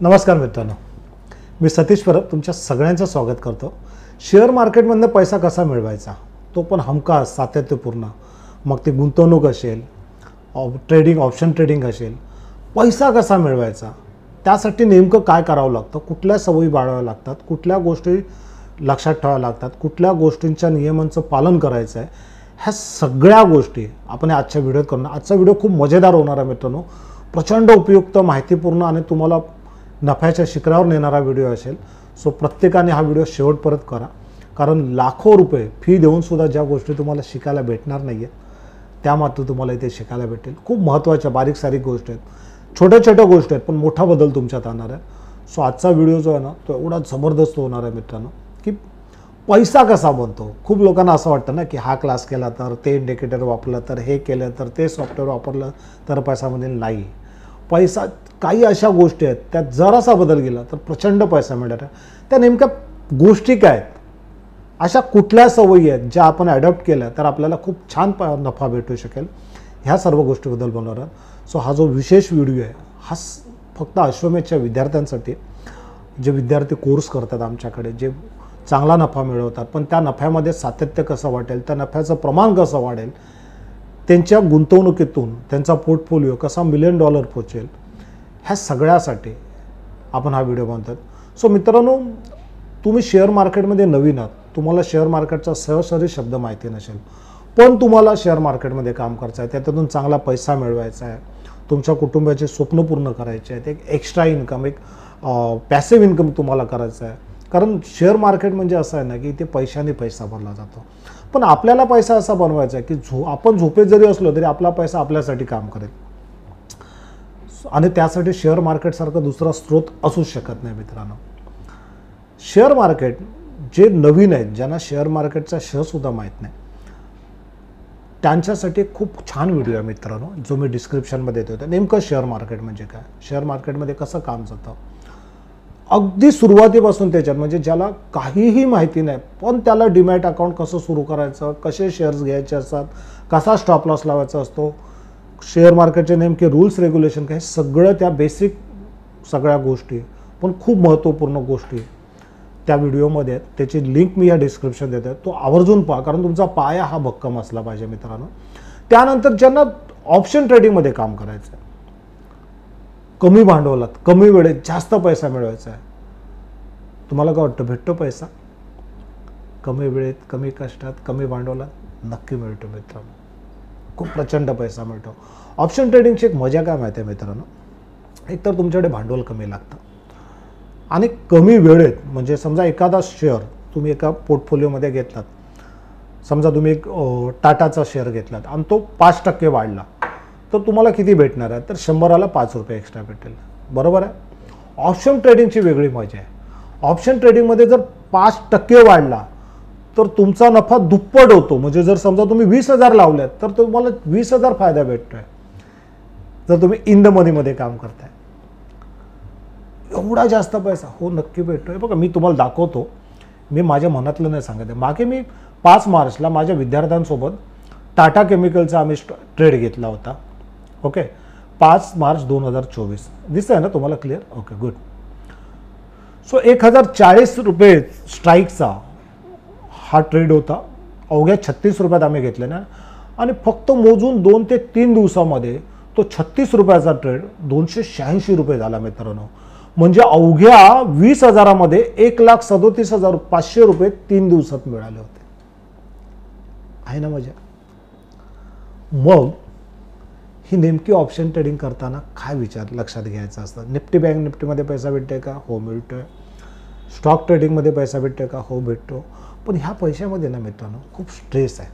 नमस्कार मित्रांनो, मी सतीश परब तुमच्या सगळ्यांचं स्वागत करतो. शेअर मार्केटमधनं पैसा कसा मिळवायचा, तो पण हमखास सातत्यपूर्ण. मग ती गुंतवणूक असेल, ट्रेडिंग, ऑप्शन ट्रेडिंग असेल, पैसा कसा मिळवायचा, त्यासाठी नेमकं काय करावं लागतं, कुठल्या सवयी बाळगाव्या लागतात, कुठल्या गोष्टी लक्षात ठेवाव्या लागतात, कुठल्या गोष्टींच्या नियमांचं पालन करायचं आहे, ह्या सगळ्या गोष्टी आपण आजच्या व्हिडिओत करणार. आजचा व्हिडिओ खूप मजेदार होणार आहे मित्रांनो. प्रचंड उपयुक्त, माहितीपूर्ण आणि तुम्हाला नफ्याच्या शिखरावर नेणारा व्हिडिओ असेल. सो प्रत्येकाने हा व्हिडिओ शेवटपर्यंत करा, कारण लाखो रुपये फी देऊनसुद्धा ज्या गोष्टी तुम्हाला शिकायला भेटणार नाही आहेत त्या मात्र तुम्हाला इथे शिकायला भेटेल. खूप महत्त्वाच्या बारीक सारीक गोष्टी आहेत, छोट्या छोट्या गोष्टी आहेत, पण मोठा बदल तुमच्यात आणणार आहे. सो आजचा व्हिडिओ जो आहे ना, तो एवढा जबरदस्त होणार आहे मित्रांनो की पैसा कसा बनतो. खूप लोकांना असं वाटतं ना की हा क्लास केला तर, ते इंडिकेटर वापरलं तर, हे केलं तर, ते सॉफ्टवेअर वापरलं तर पैसा मिळेल. नाही, पैसा काही अशा गोष्टी आहेत त्यात जरासा बदल गेला तर प्रचंड पैसा मिळणार आहे. त्या नेमक्या गोष्टी काय आहेत, अशा कुठल्या सवयी आहेत ज्या आपण ॲडॉप्ट केल्या तर आपल्याला खूप छान नफा भेटू शकेल, ह्या सर्व गोष्टीबद्दल बोलणार आहोत. सो हा जो विशेष व्हिडिओ आहे हा फक्त अश्वमेधच्या विद्यार्थ्यांसाठी, जे विद्यार्थी कोर्स करतात आमच्याकडे, जे चांगला नफा मिळवतात, पण त्या नफ्यामध्ये सातत्य कसं वाटेल, त्या नफ्याचं प्रमाण कसं वाढेल, त्यांच्या गुंतवणुकीतून त्यांचा पोर्टफोलिओ कसा $1 मिलियन पोचेल, ह्या सगळ्यासाठी आपण हा व्हिडिओ बनतात. सो मित्रांनो, तुम्ही शेअर मार्केटमध्ये नवीन आहात, तुम्हाला शेअर मार्केटचा सहसरी शब्द माहिती नसेल, पण तुम्हाला शेअर मार्केटमध्ये काम करायचं आहे, त्यातून चांगला पैसा मिळवायचा आहे, तुमच्या कुटुंबाचे स्वप्न पूर्ण करायचे आहेत, एक एक्स्ट्रा इन्कम, एक पॅसिव्ह इन्कम तुम्हाला करायचं आहे. कारण शेअर मार्केट म्हणजे असं आहे ना की इथे पैशाने पैसा बनला जातो, पण आपल्याला पैसा असा बनवायचा आहे की आपण झोपेत जरी असलो तरी आपला पैसा आपल्यासाठी काम करेल. आणि त्यासाठी शेअर मार्केटसारखं दुसरा स्रोत असूच शकत नाही मित्रांनो. शेअर मार्केट जे नवीन आहेत, ज्यांना शेअर मार्केटचा शहसुद्धा माहीत नाही, त्यांच्यासाठी खूप छान व्हिडिओ आहे मित्रांनो, जो मी डिस्क्रिप्शनमध्ये देतो. नेमकं शेअर मार्केट म्हणजे काय, शेअर मार्केटमध्ये कसं काम जातं, अगदी सुरुवातीपासून त्याच्यात, म्हणजे ज्याला काहीही माहिती नाही पण त्याला डीमॅट अकाउंट कसं सुरू करायचं, कसे शेअर्स घ्यायचे असतात, कसा स्टॉप लॉस लावायचा असतो, शेअर मार्केटचे नेमके रूल्स रेग्युलेशन काय, सगळं त्या बेसिक सगळ्या गोष्टी, पण खूप महत्त्वपूर्ण गोष्टी त्या व्हिडिओमध्ये आहेत. त्याची लिंक मी या डिस्क्रिप्शन देतो, तो आवर्जून पहा, कारण तुमचा पाया हा भक्कम असला पाहिजे मित्रांनो. त्यानंतर ज्यांना ऑप्शन ट्रेडिंगमध्ये काम करायचं आहे, कमी भांडवलात, कमी वेळेत जास्त पैसा मिळवायचा आहे, तुम्हाला काय वाटतं, भेटतो पैसा कमी वेळेत, कमी कष्टात, कमी भांडवलात? नक्की मिळतो मित्रांनो, खूप प्रचंड पैसा मिळतो. ऑप्शन ट्रेडिंगची एक मजा काय माहिती आहे मित्रांनो, एकतर तुमच्याकडे भांडवल कमी लागतं आणि कमी वेळेत, म्हणजे समजा एखादा शेअर तुम्ही एका पोर्टफोलिओमध्ये घेतलात, समजा तुम्ही एक टाटाचा शेअर घेतलात आणि तो 5% वाढला, तर तुम्हाला किती भेटणार आहे, तर 100ला ₹5 एक्स्ट्रा भेटेल, बरोबर आहे. ऑप्शन ट्रेडिंगची वेगळी मजा आहे. ऑप्शन ट्रेडिंगमध्ये जर 5% वाढला तर तुमचा नफा दुप्पट होतो. म्हणजे जर समजा तुम्ही 20,000 लावल्यात तर तुम्हाला 20,000 फायदा भेटतोय जर तुम्ही इन द मनीमध्ये काम करताय. एवढा जास्त पैसा हो नक्की भेटतोय. बघा, मी तुम्हाला दाखवतो, मी माझ्या मनातलं नाही सांगत आहे. मागे मी 5 मार्चला माझ्या विद्यार्थ्यांसोबत टाटा केमिकलचा आम्ही ट्रेड घेतला होता. ओके, 5 मार्च 2024 दिसत आहे ना तुम्हाला क्लिअर? Okay, good. सो ₹1040 स्ट्राईकचा हा ट्रेड होता. अवघ्या 36 रुपयात आम्ही घेतले ना, आणि फक्त मोजून 2 ते 3 दिवसामध्ये तो 36 रुपयाचा ट्रेड ₹286 झाला मित्रांनो. म्हणजे अवघ्या 20,000मध्ये ₹1,37,500 3 दिवसात मिळाले होते. आहे ना मजा? मग ही नेमकी ऑप्शन ट्रेडिंग करताना काय विचार लक्षात घ्यायचा असतं? निफ्टी बँक निफ्टीमध्ये पैसा भेटतोय का? हो मिळतोय. स्टॉक ट्रेडिंगमध्ये पैसा भेटतोय का? हो भेटतो. पण ह्या पैशामध्ये ना मित्रांनो खूप स्ट्रेस आहे,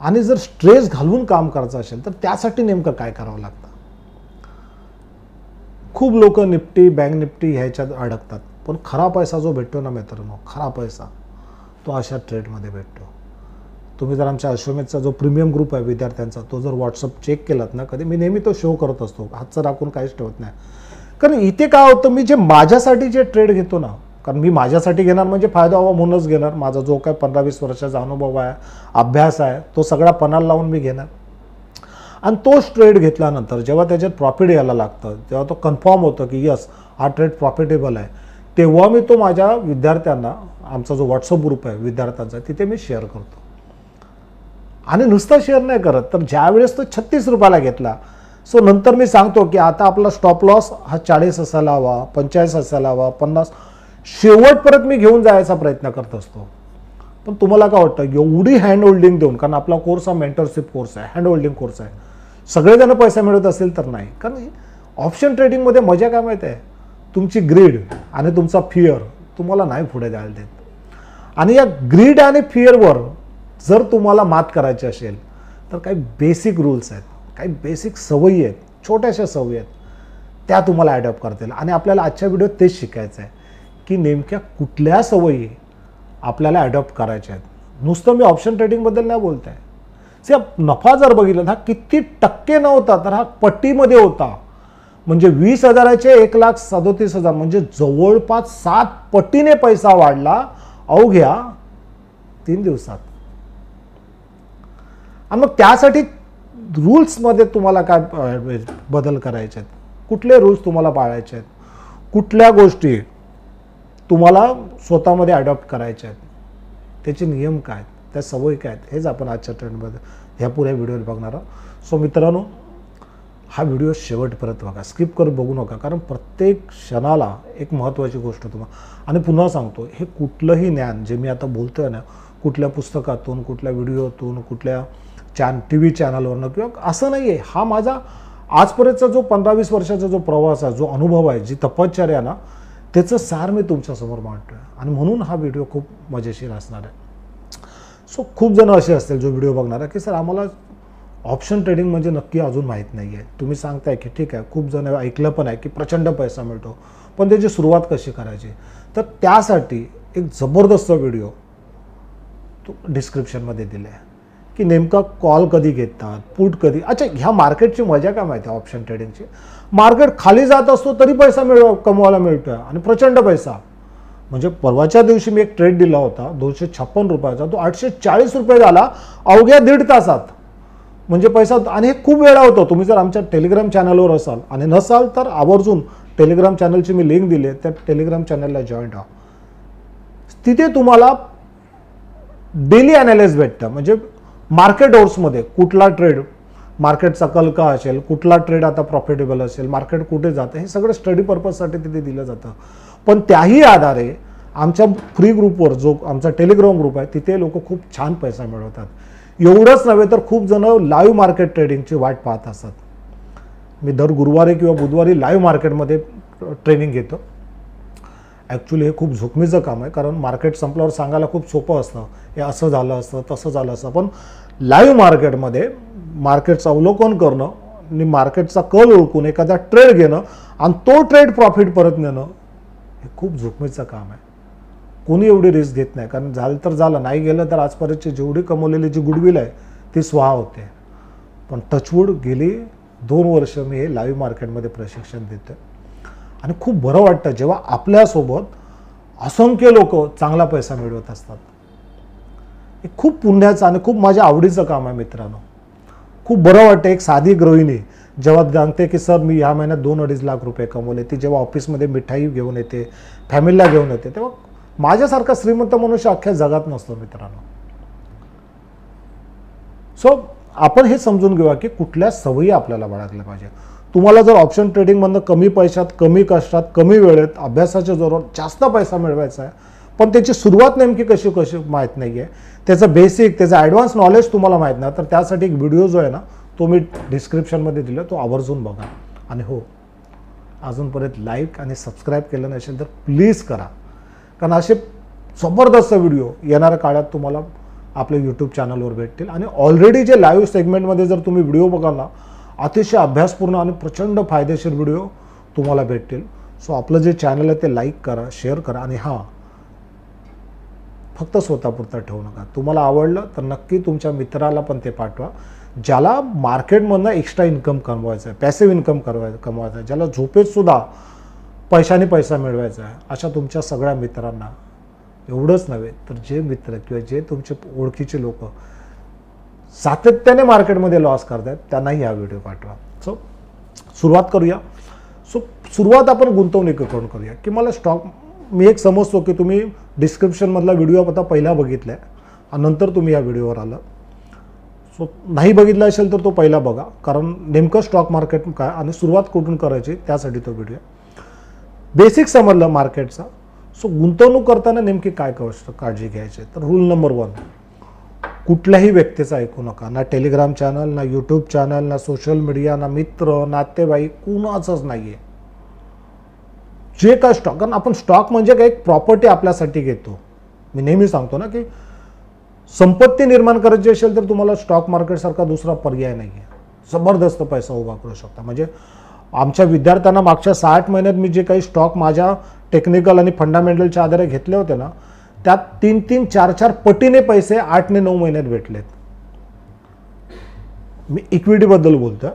आणि जर स्ट्रेस घालून काम करायचं असेल तर त्यासाठी नेमकं काय करावं लागतं? खूप लोक निफ्टी, बँक निफ्टी ह्याच्यात अडकतात, पण खरा पैसा जो भेटतो ना मित्रांनो, खरा पैसा तो अशा ट्रेडमध्ये भेटतो. तुम्ही जर आमच्या अश्वमेधचा जो प्रीमियम ग्रुप आहे विद्यार्थ्यांचा, तो जर व्हॉट्सअप चेक केलात ना कधी, मी नेहमी तो शो करत असतो, हातचं राखून काहीच ठेवत नाही. कारण इथे काय होतं, मी जे माझ्यासाठी जे ट्रेड घेतो ना, कारण मी माझ्यासाठी घेणार म्हणजे फायदा व्हावा म्हणूनच घेणार. माझा जो काय 15-20 वर्षाचा अनुभव आहे, अभ्यास आहे, तो सगळा पणाला लावून मी घेणार. आणि तोच ट्रेड घेतल्यानंतर जेव्हा त्याच्यात प्रॉफिट यायला लागतं, जेव्हा तो कन्फर्म होतं की यस हा ट्रेड प्रॉफिटेबल आहे, तेव्हा मी तो माझ्या विद्यार्थ्यांना, आमचा जो व्हॉट्सअप ग्रुप आहे विद्यार्थ्यांचा, तिथे मी शेअर करतो. आणि नुसतं शेअर नाही करत, तर ज्यावेळेस तो 36 रुपयाला घेतला, सो नंतर मी सांगतो की आता आपला स्टॉप लॉस हा 40 असायला हवा, 45 असायला हवा, 50, शेवटपर्यंत मी घेऊन जायचा प्रयत्न करत असतो. पण तुम्हाला काय वाटतं, एवढी हँड होल्डिंग देऊन, कारण आपला कोर्स हा मेंटरशिप कोर्स आहे, हँड होल्डिंग कोर्स आहे, सगळेजण पैसा मिळत असेल तर नाही. कारण ऑप्शन ट्रेडिंगमध्ये मजा काय माहिती आहे, तुमची ग्रीड आणि तुमचा फिअर तुम्हाला नाही पुढे द्यायला देत. आणि या ग्रीड आणि फिअरवर जर तुम्हाला मात करायची असेल तर काही बेसिक रूल्स आहेत, काही बेसिक सवयी आहेत, छोट्याशा सवयी आहेत, त्या तुम्हाला ॲडॉप्ट करता येईल. आणि आपल्याला आजच्या व्हिडिओत तेच शिकायचं आहे की नेमक्या कुठल्या सवयी आपल्याला ॲडॉप्ट करायच्या आहेत. नुसतं मी ऑप्शन ट्रेडिंगबद्दल नाही बोलत आहे. नफा जर बघितला हा किती टक्के नव्हता, तर हा पट्टीमध्ये होता. म्हणजे 20,000चे 1,37,000, म्हणजे जवळपास 7 पटीने पैसा वाढला अवघ्या 3 दिवसात. आणि मग त्यासाठी रूल्समध्ये तुम्हाला काय बदल करायचे आहेत, कुठले रूल्स तुम्हाला पाळायचे आहेत, कुठल्या गोष्टी तुम्हाला स्वतःमध्ये अडॉप्ट करायच्या आहेत, त्याचे नियम काय आहेत, त्या सवयी काय आहेत, हेच आपण आजच्या ट्रेंडमध्ये ह्या पुऱ्या व्हिडिओत बघणार आहोत. सो मित्रांनो, हा व्हिडिओ शेवटपर्यंत बघा, स्किप करून बघू नका, कारण प्रत्येक क्षणाला एक महत्त्वाची गोष्ट तुम्हाला. आणि पुन्हा सांगतो, हे कुठलंही ज्ञान जे मी आता बोलतोय ना, कुठल्या पुस्तकातून, कुठल्या व्हिडिओतून, कुठल्या TV चॅनलवरनं किंवा असं नाही आहे. हा माझा आजपर्यंतचा जो 15-20 वर्षाचा जो प्रवास आहे, जो अनुभव आहे, जी तपश्चर्या आहे ना, त्याचं सार मी तुमच्यासमोर मांडतो आहे. आणि म्हणून हा व्हिडिओ खूप मजेशीर असणार आहे. सो खूप जण असे असतील जो व्हिडिओ बघणार आहे की सर आम्हाला ऑप्शन ट्रेडिंग म्हणजे नक्की अजून माहीत नाही आहे. तुम्ही सांगताय की ठीक आहे, खूप जण ऐकलं पण आहे की प्रचंड पैसा मिळतो, पण त्याची सुरुवात कशी करायची. तर त्यासाठी एक जबरदस्त व्हिडिओ तो डिस्क्रिप्शनमध्ये दिला आहे की नेमका कॉल कधी घेतात, पुट कधी. अच्छा, ह्या मार्केटची मजा काय माहिती आहे ऑप्शन ट्रेडिंगची, मार्केट खाली जात असतो तरी पैसा कमवायला मिळतोय, आणि प्रचंड पैसा. म्हणजे परवाच्या दिवशी मी एक ट्रेड दिला होता 256 रुपयाचा, तो 840 रुपये झाला अवघ्या 1.5 तासात. म्हणजे पैसा, आणि हे खूप वेळा होतं. तुम्ही जर आमच्या टेलिग्राम चॅनलवर असाल आणि नसाल तर आवर्जून टेलिग्राम चॅनलची मी लिंक दिली आहे, त्या टेलिग्राम चॅनलला जॉईन व्हा. तिथे तुम्हाला डेली ॲनालिसिस भेटतं. म्हणजे मार्केट अवर्समध्ये कुठला ट्रेड, मार्केटचा कल का असेल, कुठला ट्रेड आता प्रॉफिटेबल असेल, मार्केट कुठे जातं, हे सगळं स्टडी पर्पजसाठी तिथे दिलं जातं. पण त्याही आधारे आमच्या फ्री ग्रुपवर, जो आमचा टेलिग्राम ग्रुप आहे, तिथे लोक खूप छान पैसा मिळवतात. एवढंच नव्हे तर खूप जण लाईव्ह मार्केट ट्रेडिंगची वाट पाहत असतात. मी दर गुरुवारी किंवा बुधवारी लाईव्ह मार्केटमध्ये ट्रेनिंग घेतो. ॲक्च्युली हे खूप जोखमीचं काम आहे, कारण मार्केट संपल्यावर सांगायला खूप सोपं असतं, हे असं झालं असतं, तसं झालं असतं. पण लाईव्ह मार्केटमध्ये मार्केटचं अवलोकन करणं आणि मार्केटचा कल ओळखून एखादा ट्रेड घेणं आणि तो ट्रेड प्रॉफिट परत नेणं, हे खूप जोखमीचं काम आहे. कोणी एवढी रिस्क घेत नाही, कारण झालं तर झालं, नाही गेलं तर आजपर्यंतची जेवढी कमवलेली जी गुडविल आहे ती स्वाहा होते. पण टचवूड गेली 2 वर्ष मी हे लाईव्ह मार्केटमध्ये प्रशिक्षण देतो आणि खूप बरं वाटतं जेव्हा आपल्यासोबत असंख्य लोक चांगला पैसा मिळवत असतात. हे खूप पुण्याचं आणि खूप माझ्या आवडीचं काम आहे मित्रांनो. खूप बरं वाटतं. एक साधी गृहिणी जेव्हा सांगते की सर मी ह्या महिन्यात 2-2.5 लाख रुपये कमवले, ती जेव्हा ऑफिसमध्ये मिठाई घेऊन येते, फॅमिलीला घेऊन येते, तेव्हा माझ्यासारखा श्रीमंत मनुष्य अख्ख्या जगात नसतो मित्रांनो. सो आपण हे समजून घेऊया की कुठल्या सवयी आपल्याला बाळगल्या पाहिजे. तुम्हाला जर ऑप्शन ट्रेडिंगमधनं कमी पैशात, कमी कष्टात, कमी वेळेत, अभ्यासाच्या जोरावर जास्त पैसा मिळवायचा आहे, पण त्याची सुरुवात नेमकी कशी माहीत नाही आहे, त्याचं बेसिक, त्याचं ॲडव्हान्स नॉलेज तुम्हाला माहीत नाही, तर त्यासाठी एक व्हिडिओ जो आहे ना, तो मी डिस्क्रिप्शनमध्ये दिला, तो आवर्जून बघा. आणि हो, अजूनपर्यंत लाईक आणि सबस्क्राईब केलं नसेल तर प्लीज करा, कारण असे जबरदस्त व्हिडिओ येणाऱ्या काळात तुम्हाला आपल्या यूट्यूब चॅनलवर भेटतील. आणि ऑलरेडी जे लाईव्ह सेगमेंटमध्ये जर तुम्ही व्हिडिओ बघाल ना, अतिशय अभ्यासपूर्ण आणि प्रचंड फायदेशीर व्हिडिओ तुम्हाला भेटतील. सो आपलं जे चॅनल आहे ते लाईक करा, शेअर करा. आणि हां, फक्त स्वतःपुरता ठेवू नका. तुम्हाला आवडलं तर नक्की तुमच्या मित्राला पण ते पाठवा, ज्याला मार्केटमधनं एक्स्ट्रा इन्कम कमवायचं आहे, पॅसिव्ह इन्कम कमवायचं आहे, ज्याला झोपेतसुद्धा पैशाने पैसा मिळवायचा आहे, अशा तुमच्या सगळ्या मित्रांना. एवढंच नव्हे तर जे मित्र किंवा जे तुमचे ओळखीचे लोक सातत्याने मार्केटमध्ये लॉस करतायत त्यांनाही हा व्हिडिओ पाठवा. सो सुरुवात करूया. सुरुवात आपण गुंतवणुकीकडून करूया की मला स्टॉक, मी एक समजतो की तुम्ही डिस्क्रिप्शनमधला व्हिडिओ आता पहिला बघितला आहे आणि नंतर तुम्ही या व्हिडिओवर आलं. सो नाही बघितला असेल तर तो पहिला बघा, कारण नेमकं स्टॉक मार्केट काय आणि सुरुवात कुठून करायची त्यासाठी तो व्हिडिओ. बेसिक समजलं मार्केटचा. सो गुंतवणूक करताना नेमकी काय काळजी घ्यायची. तर रूल नंबर 1, कुठल्याही व्यक्तीचं ऐकू नका. ना टेलिग्राम चॅनल, ना यूट्यूब चॅनल, ना सोशल मीडिया, ना मित्र, नातेवाईक, कुणाचंच नाही आहे. जे काय स्टॉक, कारण आपण स्टॉक म्हणजे काय एक प्रॉपर्टी आपल्यासाठी घेतो. मी नेहमी सांगतो ना की संपत्ती निर्माण करायची असेल तर तुम्हाला स्टॉक मार्केटसारखा दुसरा पर्याय नाही आहे. जबरदस्त पैसा उभा करू शकता. म्हणजे आमच्या विद्यार्थ्यांना मागच्या 60 महिन्यात मी जे काही स्टॉक माझ्या टेक्निकल आणि फंडामेंटलच्या आधारे घेतले होते ना, त्यात 3-3, 4-4 पटीने पैसे 8 ते 9 महिन्यात भेटलेत. मी इक्विटीबद्दल बोलतोय.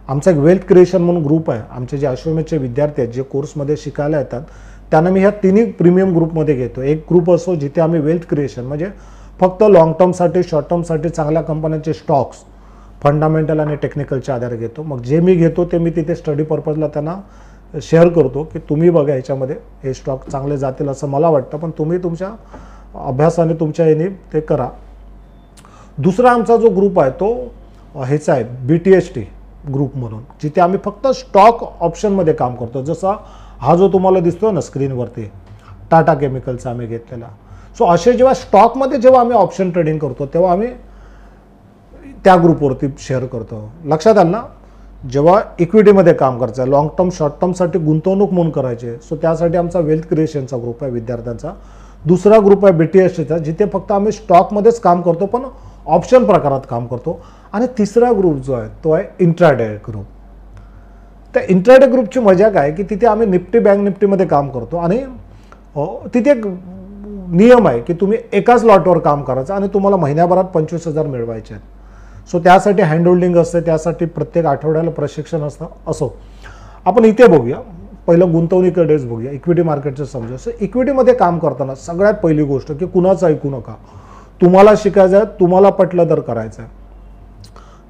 आमचा एक वेल्थ क्रिएशन म्हणून ग्रुप आहे. आमचे जे अश्वमेधचे विद्यार्थी आहेत, जे कोर्समध्ये शिकायला येतात, त्यांना मी ह्या तिन्ही प्रीमियम ग्रुपमध्ये घेतो. एक ग्रुप असो जिथे आम्ही वेल्थ क्रिएशन म्हणजे फक्त लॉंग टर्मसाठी, शॉर्ट टर्मसाठी चांगल्या कंपन्यांचे स्टॉक्स फंडामेंटल आणि टेक्निकलच्या आधारे घेतो. मग जे मी घेतो ते मी तिथे स्टडी पर्पजला त्यांना शेअर करतो की तुम्ही बघा ह्याच्यामध्ये हे स्टॉक चांगले जातील असं मला वाटतं, पण तुम्ही तुमच्या अभ्यासाने तुमच्या याने ते करा. दुसरा आमचा जो ग्रुप आहे तो ह्याचा आहे BTST ग्रुप म्हणून, जिथे आम्ही फक्त स्टॉक ऑप्शनमध्ये काम करतो. जसा हा जो तुम्हाला दिसतोय ना स्क्रीनवरती टाटा केमिकलचा आम्ही घेतलेला. सो असे जेव्हा स्टॉकमध्ये जेव्हा आम्ही ऑप्शन ट्रेडिंग करतो तेव्हा आम्ही त्या ग्रुपवरती शेअर करतो. लक्षात आलं ना. जेव्हा इक्विटीमध्ये काम करायचं, लॉंग टर्म शॉर्ट टर्मसाठी गुंतवणूक म्हणून करायचे, सो त्यासाठी आमचा वेल्थ क्रिएशनचा ग्रुप आहे विद्यार्थ्यांचा. दुसरा ग्रुप आहे BTSTचा, जिथे फक्त आम्ही स्टॉकमध्येच काम करतो पण ऑप्शन प्रकारात काम करतो. आणि तिसरा ग्रुप जो आहे तो आहे इंट्राडे ग्रुप. त्या इंट्राडे ग्रुपची मजा काय की तिथे आम्ही निफ्टी बँक निफ्टीमध्ये काम करतो आणि तिथे एक नियम आहे की तुम्ही एकाच लॉटवर काम करायचं आणि तुम्हाला महिन्याभरात 25,000 मिळवायचे आहेत. सो त्यासाठी हँड होल्डिंग असते, त्यासाठी प्रत्येक आठवड्याला प्रशिक्षण असतं. असो आपण इथे बघूया, पहिलं गुंतवणुकीकडेच बघूया. इक्विटी मार्केटचं समजा. सो इक्विटीमध्ये काम करताना सगळ्यात पहिली गोष्ट की कुणाचं ऐकू नका. तुम्हाला शिकायचं आहे, तुम्हाला पटलं तर करायचं आहे.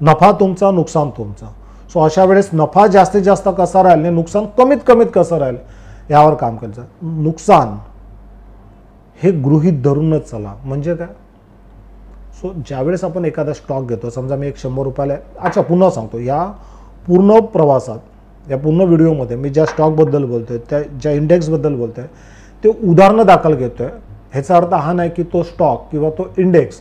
नफा तुमचा, नुकसान तुमचं. सो अशा वेळेस नफा जास्तीत जास्त कसा राहील आणि नुकसान कमीत कमीत कसं राहील यावर काम करायचं. नुकसान हे गृहीत धरूनच चला. म्हणजे काय, सो ज्यावेळेस आपण एखादा स्टॉक घेतो, समजा मी 100 रुपयाला, अच्छा पुन्हा सांगतो, या पूर्ण प्रवासात, या पूर्ण व्हिडिओमध्ये मी ज्या स्टॉकबद्दल बोलतोय, त्या ज्या इंडेक्सबद्दल बोलतोय ते उदाहरणं दाखल घेतोय. ह्याचा अर्थ हा नाही की तो स्टॉक किंवा तो इंडेक्स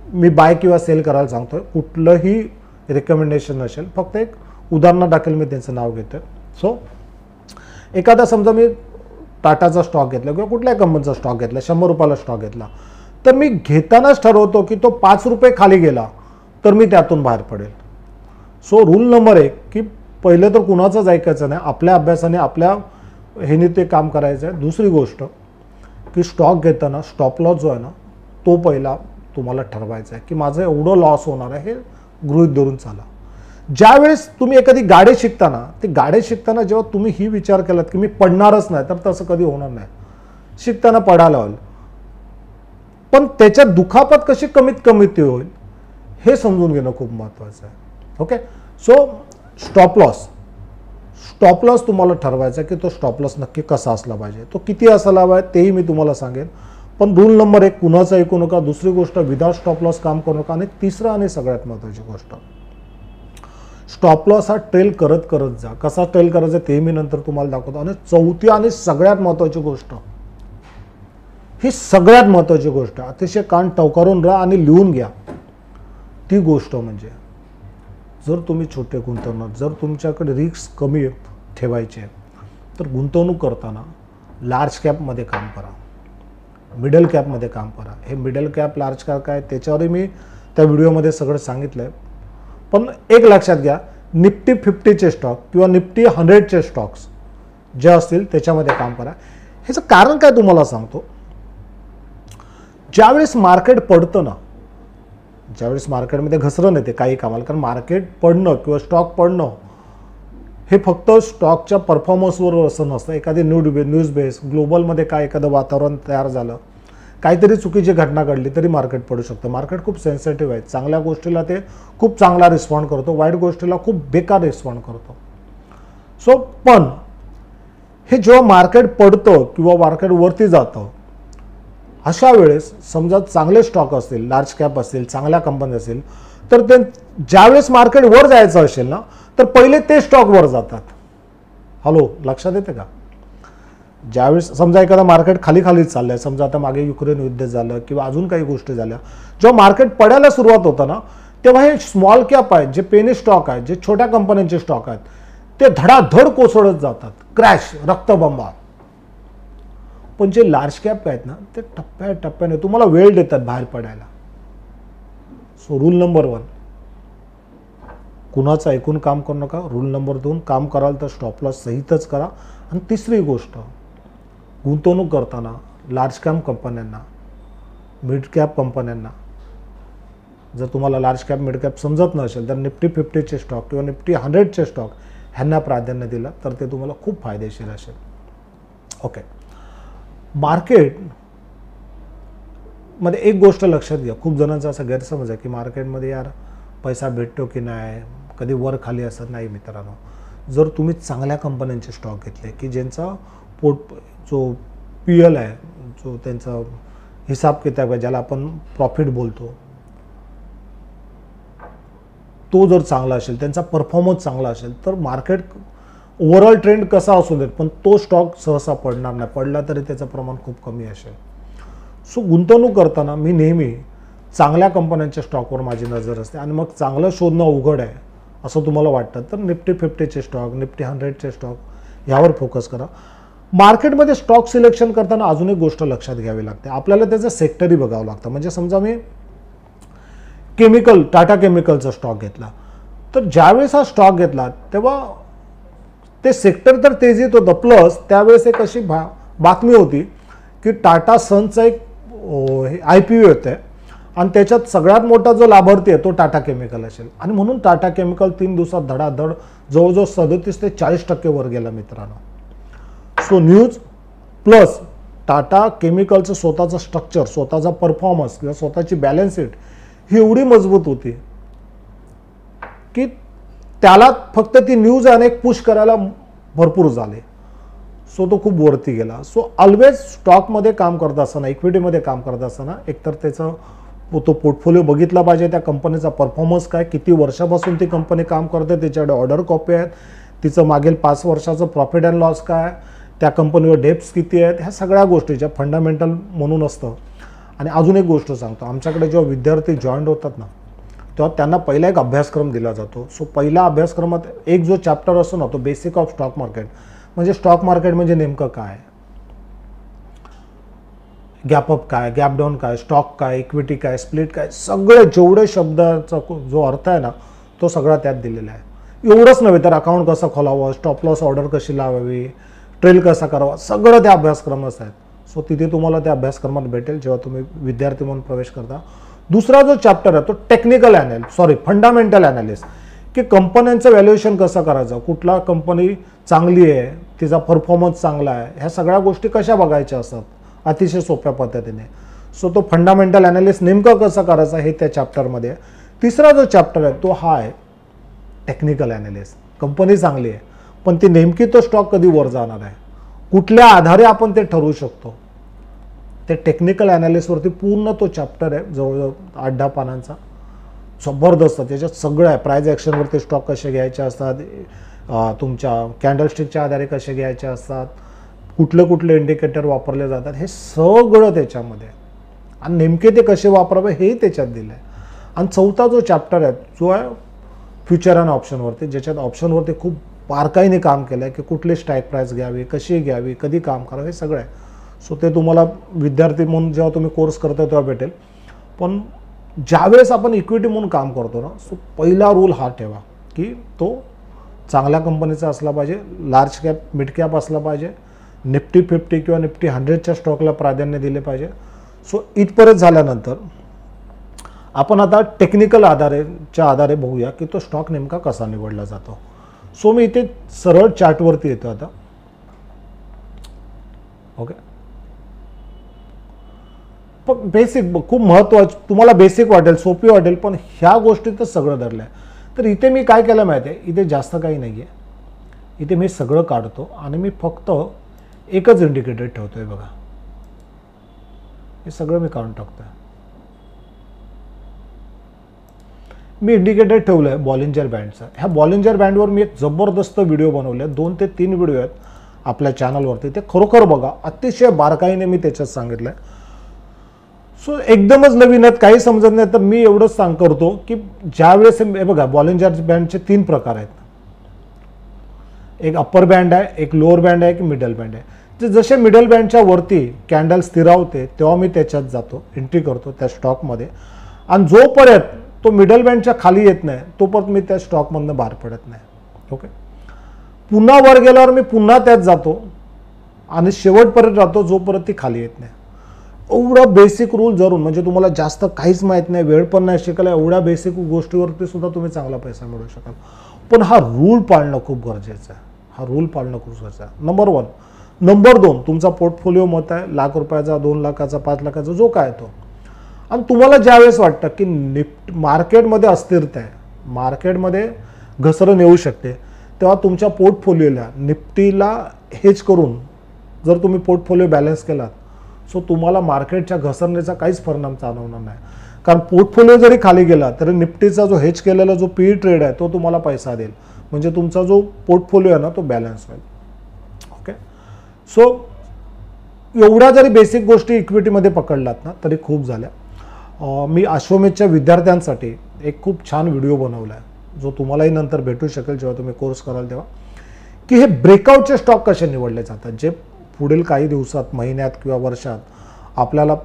मी बाय किंवा सेल करायला सांगतोय. कुठलंही रिकमेंडेशन नसेल, फक्त एक उदाहरणं दाखल मी त्यांचं नाव घेतोय. सो एखादा समजा मी टाटाचा स्टॉक घेतला किंवा कुठल्याही कंपनीचा स्टॉक घेतला, 100 रुपयाला स्टॉक घेतला, तर मी घेतानाच ठरवतो की तो 5 रुपये खाली गेला तर मी त्यातून बाहेर पडेल. सो रूल नंबर 1 की पहिलं तर कुणाचंच ऐकायचं नाही, आपल्या अभ्यासाने आपल्या ह्याने ते काम करायचं आहे. दुसरी गोष्ट की स्टॉक घेताना स्टॉप लॉस जो आहे ना तो पहिला तुम्हाला ठरवायचा आहे की माझं एवढं लॉस होणार आहे हे गृहीत धरून चाला. ज्यावेळेस तुम्ही एखादी गाडी शिकताना, ती गाडी शिकताना जेव्हा तुम्ही ही विचार केलात की मी पडणारच नाही, तर तसं कधी होणार नाही. शिकताना पडायला होईल, पण त्याच्यात दुखापत कशी कमीत कमी होईल हे समजून घेणं खूप महत्त्वाचं आहे. ओके. सो स्टॉप लॉस तुम्हाला ठरवायचा की तो स्टॉप लॉस नक्की कसा असला पाहिजे, तो किती असायला हवा आहे तेही मी तुम्हाला सांगेन. पण रूल नंबर 1 कुणाचं ऐकू नका. दुसरी गोष्ट विदाउट स्टॉप लॉस काम करू नका. आणि तिसरं आणि सगळ्यात महत्त्वाची गोष्ट, स्टॉप लॉस हा ट्रेल करत करत जा. कसा ट्रेल करायचा ते मी नंतर तुम्हाला दाखवतो. आणि चौथी आणि सगळ्यात महत्त्वाची गोष्ट, ही सगळ्यात महत्त्वाची गोष्ट, अतिशय कान टवकारून राहा आणि लिहून घ्या. ती गोष्ट म्हणजे जर तुम्ही छोटे गुंतवणूक, जर तुमच्याकडे रिस्क कमी ठेवायचे तर गुंतवणूक करताना लार्ज कॅपमध्ये काम करा, मिडल कॅपमध्ये काम करा. हे मिडल कॅप लार्ज कॅप काय त्याच्यावरही मी त्या व्हिडिओमध्ये सगळं सांगितलं आहे. पण एक लक्षात घ्या, निफ्टी 50चे स्टॉक किंवा निफ्टी 100चे स्टॉक्स जे असतील त्याच्यामध्ये काम करा. ह्याचं कारण काय तुम्हाला सांगतो. ज्यावेळेस मार्केट पडतं ना, ज्यावेळेस मार्केटमध्ये घसरण येते काही कामाला, कारण मार्केट पडणं किंवा स्टॉक पडणं हे फक्त स्टॉकच्या परफॉर्मन्सवर असं नसतं. एखादी न्यूज बेस ग्लोबलमध्ये काय एखादं वातावरण तयार झालं, काहीतरी चुकीची घटना घडली तरी मार्केट पडू शकतं. मार्केट खूप सेन्सिटिव्ह आहे. चांगल्या गोष्टीला ते खूप चांगला रिस्पॉन्ड करतो, वाईट गोष्टीला खूप बेकार रिस्पॉन्ड करतो. सो पण हे जेव्हा मार्केट पडतं किंवा मार्केट वरती जातं, अशा वेळेस समजा चांगले स्टॉक असतील, लार्ज कॅप असतील, चांगल्या कंपनी असतील, तर ते ज्यावेळेस मार्केट वर जायचं असेल ना, तर पहिले ते स्टॉक वर जातात. हॅलो, लक्षात येते का? ज्यावेळेस समजा एखादा मार्केट खाली खालीच चाललंय, समजा आता मागे युक्रेन युद्ध झालं किंवा अजून काही गोष्टी झाल्या, जेव्हा मार्केट पडायला सुरुवात होतं ना, तेव्हा हे स्मॉल कॅप आहेत, जे पेनी स्टॉक आहेत, जे छोट्या कंपन्यांचे स्टॉक आहेत, ते धडाधड कोसळत जातात, क्रॅश, रक्तबंबाळ. पण जे लार्ज कॅप आहेत ना, ते टप्प्याटप्प्याने तुम्हाला वेळ देतात बाहेर पडायला. सो रूल नंबर 1, कुणाचं ऐकून काम करू नका. रूल नंबर 2, काम कराल तर स्टॉप लॉस सहितच करा. आणि तिसरी गोष्ट, गुंतवणूक करताना लार्ज कॅप कंपन्यांना, मिड कॅप कंपन्यांना, जर तुम्हाला लार्ज कॅप मिड कॅप समजत नसेल तर निफ्टी 50चे स्टॉक किंवा निफ्टी 100चे स्टॉक ह्यांना प्राधान्य दिलं तर ते तुम्हाला खूप फायदेशीर असेल. ओके, मार्केट मध्ये एक गोष्ट लक्षात घ्या, खूप जणांचा असा गैरसमज आहे की मार्केटमध्ये यार पैसा भेटतो की नाही, कधी वर खाली असत नाही. मित्रांनो, जर तुम्ही चांगल्या कंपन्यांचे स्टॉक घेतले की ज्यांचा जो PL आहे, जो त्यांचा हिसाब किताब आहे, ज्याला आपण प्रॉफिट बोलतो, तो जर चांगला असेल, त्यांचा परफॉर्मन्स चांगला असेल, तर मार्केट ओव्हरऑल ट्रेंड कसा असू देत पण तो स्टॉक सहसा पडणार नाही. पडला तरी त्याचं प्रमाण खूप कमी असेल. सो गुंतवणूक करताना मी नेहमी चांगल्या कंपन्यांच्या स्टॉकवर माझी नजर असते. आणि मग चांगलं शोधणं अवघड आहे असं तुम्हाला वाटतं तर निफ्टी 50चे स्टॉक, निफ्टी 100चे स्टॉक यावर फोकस करा. मार्केटमध्ये स्टॉक सिलेक्शन करताना अजून एक गोष्ट लक्षात घ्यावी लागते, आपल्याला त्याचं सेक्टरही बघावं लागतं. म्हणजे समजा मी टाटा केमिकलचा स्टॉक घेतला, तर ज्यावेळेस हा स्टॉक घेतला तेव्हा ते सेक्टर तर तेजीत होतं, प्लस त्यावेळेस एक अशी बातमी होती की टाटा सनचा एक IPO येते आणि त्याच्यात सगळ्यात मोठा जो लाभार्थी आहे तो टाटा केमिकल असेल. आणि म्हणून टाटा केमिकल 3 दिवसात धडाधड जवळजवळ 37 ते 40% वर गेला मित्रांनो. सो न्यूज प्लस टाटा केमिकलचं स्वतःचं स्ट्रक्चर, स्वतःचा परफॉर्मन्स किंवा स्वतःची बॅलन्स शीट ही एवढी मजबूत होती की त्याला फक्त ती न्यूज आणि एक पुश करायला भरपूर झाले. सो तो खूप वरती गेला. सो ऑलवेज स्टॉकमध्ये काम करत असताना, इक्विटीमध्ये काम करत असताना एकतर त्याचा तो पोर्टफोलिओ बघितला पाहिजे, त्या कंपनीचा परफॉर्मन्स काय, किती वर्षापासून ती कंपनी काम करते, त्याच्याकडे ऑर्डर कॉपी आहेत, तिचं मागील 5 वर्षाचं प्रॉफिट अँड लॉस काय, त्या कंपनीवर डेप्स किती आहेत, ह्या सगळ्या गोष्टीच्या फंडामेंटल म्हणून असतं. आणि अजून एक गोष्ट सांगतो, आमच्याकडे जेव्हा विद्यार्थी जॉईंट होतात ना, तेव्हा त्यांना पहिला एक अभ्यासक्रम दिला जातो. सो पहिल्या अभ्यासक्रमात एक जो चॅप्टर असतो ना, तो बेसिक ऑफ स्टॉक मार्केट. म्हणजे स्टॉक मार्केट म्हणजे नेमकं काय, गॅप अप काय, गॅप डाऊन काय, स्टॉक काय, इक्विटी काय, स्प्लिट काय, सगळे जेवढे शब्दाचा जो अर्थ आहे ना तो सगळा त्यात दिलेला आहे. एवढंच नव्हे तर अकाउंट कसं खोलावं, स्टॉप लॉस ऑर्डर कशी लावावी, ट्रेल कसा करावा, सगळं त्या अभ्यासक्रमात आहेत. सो तिथे तुम्हाला त्या अभ्यासक्रमात भेटेल जेव्हा तुम्ही विद्यार्थी म्हणून प्रवेश करता. दुसरा जो चॅप्टर आहे तो फंडामेंटल ॲनालिसिस, की कंपन्यांचं व्हॅल्युएशन कसं करायचं, कुठला कंपनी चांगली आहे, तिचा परफॉर्मन्स चांगला आहे, ह्या सगळ्या गोष्टी कशा बघायच्या असतात अतिशय सोप्या पद्धतीने. सो तो फंडामेंटल ॲनालिसिस नेमकं कसं करायचं हे त्या चॅप्टरमध्ये आहे. तिसरा जो चॅप्टर आहे तो हा आहे टेक्निकल ॲनालिसिस. कंपनी चांगली आहे पण ती नेमकी तो स्टॉक कधी वर जाणार आहे, कुठल्या आधारे आपण ते ठरवू शकतो, ते टेक्निकल ॲनालिसिसवरती पूर्ण तो चॅप्टर आहे, जवळजवळ 8-10 पानांचा, जबरदस्त. त्याच्यात सगळं आहे. प्राइस ॲक्शनवरती स्टॉक कसे घ्यायचे असतात, तुमच्या कॅन्डलस्टिकच्या आधारे कसे घ्यायचे असतात, कुठले इंडिकेटर वापरले जातात, हे सगळं त्याच्यामध्ये आहे. आणि नेमके ते कसे वापरावे हेही त्याच्यात दिलं आहे. आणि चौथा जो चॅप्टर आहे जो आहे फ्युचर अँड ऑप्शनवरती, ज्याच्यात ऑप्शनवरती खूप बारकाईने काम केलं आहे की कुठली स्ट्राईक प्राईस घ्यावी, कशी घ्यावी, कधी काम करावं, हे सगळं आहे. सो ते तुम्हाला विद्यार्थी म्हणून जेव्हा तुम्ही कोर्स करता तेव्हा भेटेल. पण ज्यावेळेस आपण इक्विटी म्हणून काम करतो ना, सो पहिला रूल हा ठेवा की तो चांगल्या कंपनीचा असला पाहिजे, लार्ज कॅप मिड कॅप असला पाहिजे, निफ्टी 50 किंवा निफ्टी 100च्या स्टॉकला प्राधान्य दिले पाहिजे. सो इथपर्यंत झाल्यानंतर आपण आता टेक्निकल आधारे बघूया की तो स्टॉक नेमका कसा निवडला जातो. सो मी इथे सरळ चार्टवरती येतो आता. ओके, पण बेसिक खूप महत्त्वाचं, तुम्हाला बेसिक वाटेल, सोपी वाटेल, पण ह्या गोष्टीतच सगळं धरलं आहे. तर इथे मी काय केलं माहिती आहे, इथे जास्त काही नाही आहे. इथे मी सगळं काढतो आणि मी फक्त एकच इंडिकेटर ठेवतो आहे. बघा, हे सगळं मी काढून टाकतो आहे. मी इंडिकेटर ठेवलं आहे बॉलिंजर बँडचा. ह्या बॉलिंजर बँडवर मी एक जबरदस्त व्हिडिओ बनवले, 2 ते 3 व्हिडिओ आहेत आपल्या चॅनलवरती. ते खरोखर बघा, अतिशय बारकाईने मी त्याच्यात सांगितलं आहे. सो एकदमच नवीन आहेत, काही समजत नाही, तर मी एवढंच करतो की ज्यावेळेस हे बघा, बॉलिंजर बँडचे 3 प्रकार आहेत. एक अप्पर बँड आहे, एक लोअर बँड आहे, एक मिडल बँड आहे. जे जसे मिडल बँडच्या वरती कॅन्डल स्थिरावते तेव्हा मी त्याच्यात जातो, एंट्री करतो त्या स्टॉकमध्ये. आणि जोपर्यंत तो मिडल बँडच्या खाली येत नाही तोपर्यंत मी त्या स्टॉकमधनं बाहेर पडत नाही. ओके, पुन्हा वर गेल्यावर मी पुन्हा त्यात जातो आणि शेवटपर्यंत राहतो जोपर्यंत ती खाली येत नाही. एवढा बेसिक रूल जरूर, म्हणजे तुम्हाला जास्त काहीच माहीत नाही, वेळ पण नाही शिकायला, एवढ्या बेसिक गोष्टीवरती सुद्धा तुम्ही चांगला पैसा मिळवू शकाल. पण हा रूल पाळणं खूप गरजेचं आहे. हा रूल पाळणं खूप गरजेचं आहे. नंबर 1. नंबर 2, तुमचा पोर्टफोलिओ मत आहे, ₹1,00,000, ₹2,00,000, ₹5,00,000 जो काय तो. आणि तुम्हाला ज्यावेळेस वाटतं की मार्केटमध्ये अस्थिरता आहे, मार्केटमध्ये घसरण येऊ शकते, तेव्हा तुमच्या पोर्टफोलिओला निफ्टीला हेज करून जर तुम्ही पोर्टफोलिओ बॅलन्स केलात, सो तुम्हाला मार्केटच्या घसरणीचा काहीच परिणाम जाणवणार नाही. कारण पोर्टफोलिओ जरी खाली गेला तरी निफ्टीचा जो हेज केलेला जो पी ट्रेड आहे तो तुम्हाला पैसा देईल. म्हणजे तुमचा जो पोर्टफोलिओ आहे ना तो बॅलन्स होईल. ओके, सो एवढ्या जरी बेसिक गोष्टी इक्विटीमध्ये पकडलात ना तरी खूप झाल्या. मी अश्वमेधच्या विद्यार्थ्यांसाठी एक खूप छान व्हिडिओ बनवला आहे, जो तुम्हालाही नंतर भेटू शकेल जेव्हा तुम्ही कोर्स कराल तेव्हा, की हे ब्रेकआउटचे स्टॉक कसे निवडले जातात, जे पुढील काही दिवसात, महिन्यात किंवा वर्षात आपल्याला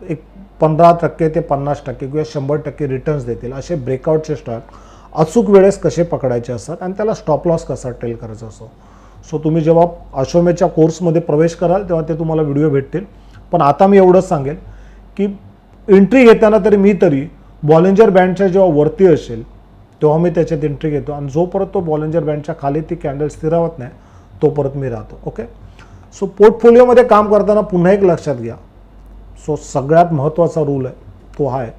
एक 15% ते 50% किंवा 100% रिटर्न्स देतील. असे ब्रेकआउटचे स्टॉक अचूक वेळेस कसे पकडायचे असतात आणि त्याला स्टॉप लॉस कसा टेल करायचा असतो. सो तुम्ही जेव्हा अश्वमेधच्या कोर्समध्ये प्रवेश कराल तेव्हा ते तुम्हाला व्हिडिओ भेटतील. पण आता मी एवढंच सांगेल की एंट्री घेताना तरी बॉलिंजर बँडच्या जेव्हा वरती असेल तेव्हा मी त्याच्यात एंट्री घेतो आणि जोपर्यंत तो बॉलिंजर बँडच्या खाली ती कॅन्डल स्थिरावत नाही तोपर्यंत मी राहतो. ओके, सो पोर्टफोलिओमध्ये काम करताना पुन्हा एक लक्षात घ्या. सो सगळ्यात महत्त्वाचा रूल आहे तो हा आहे,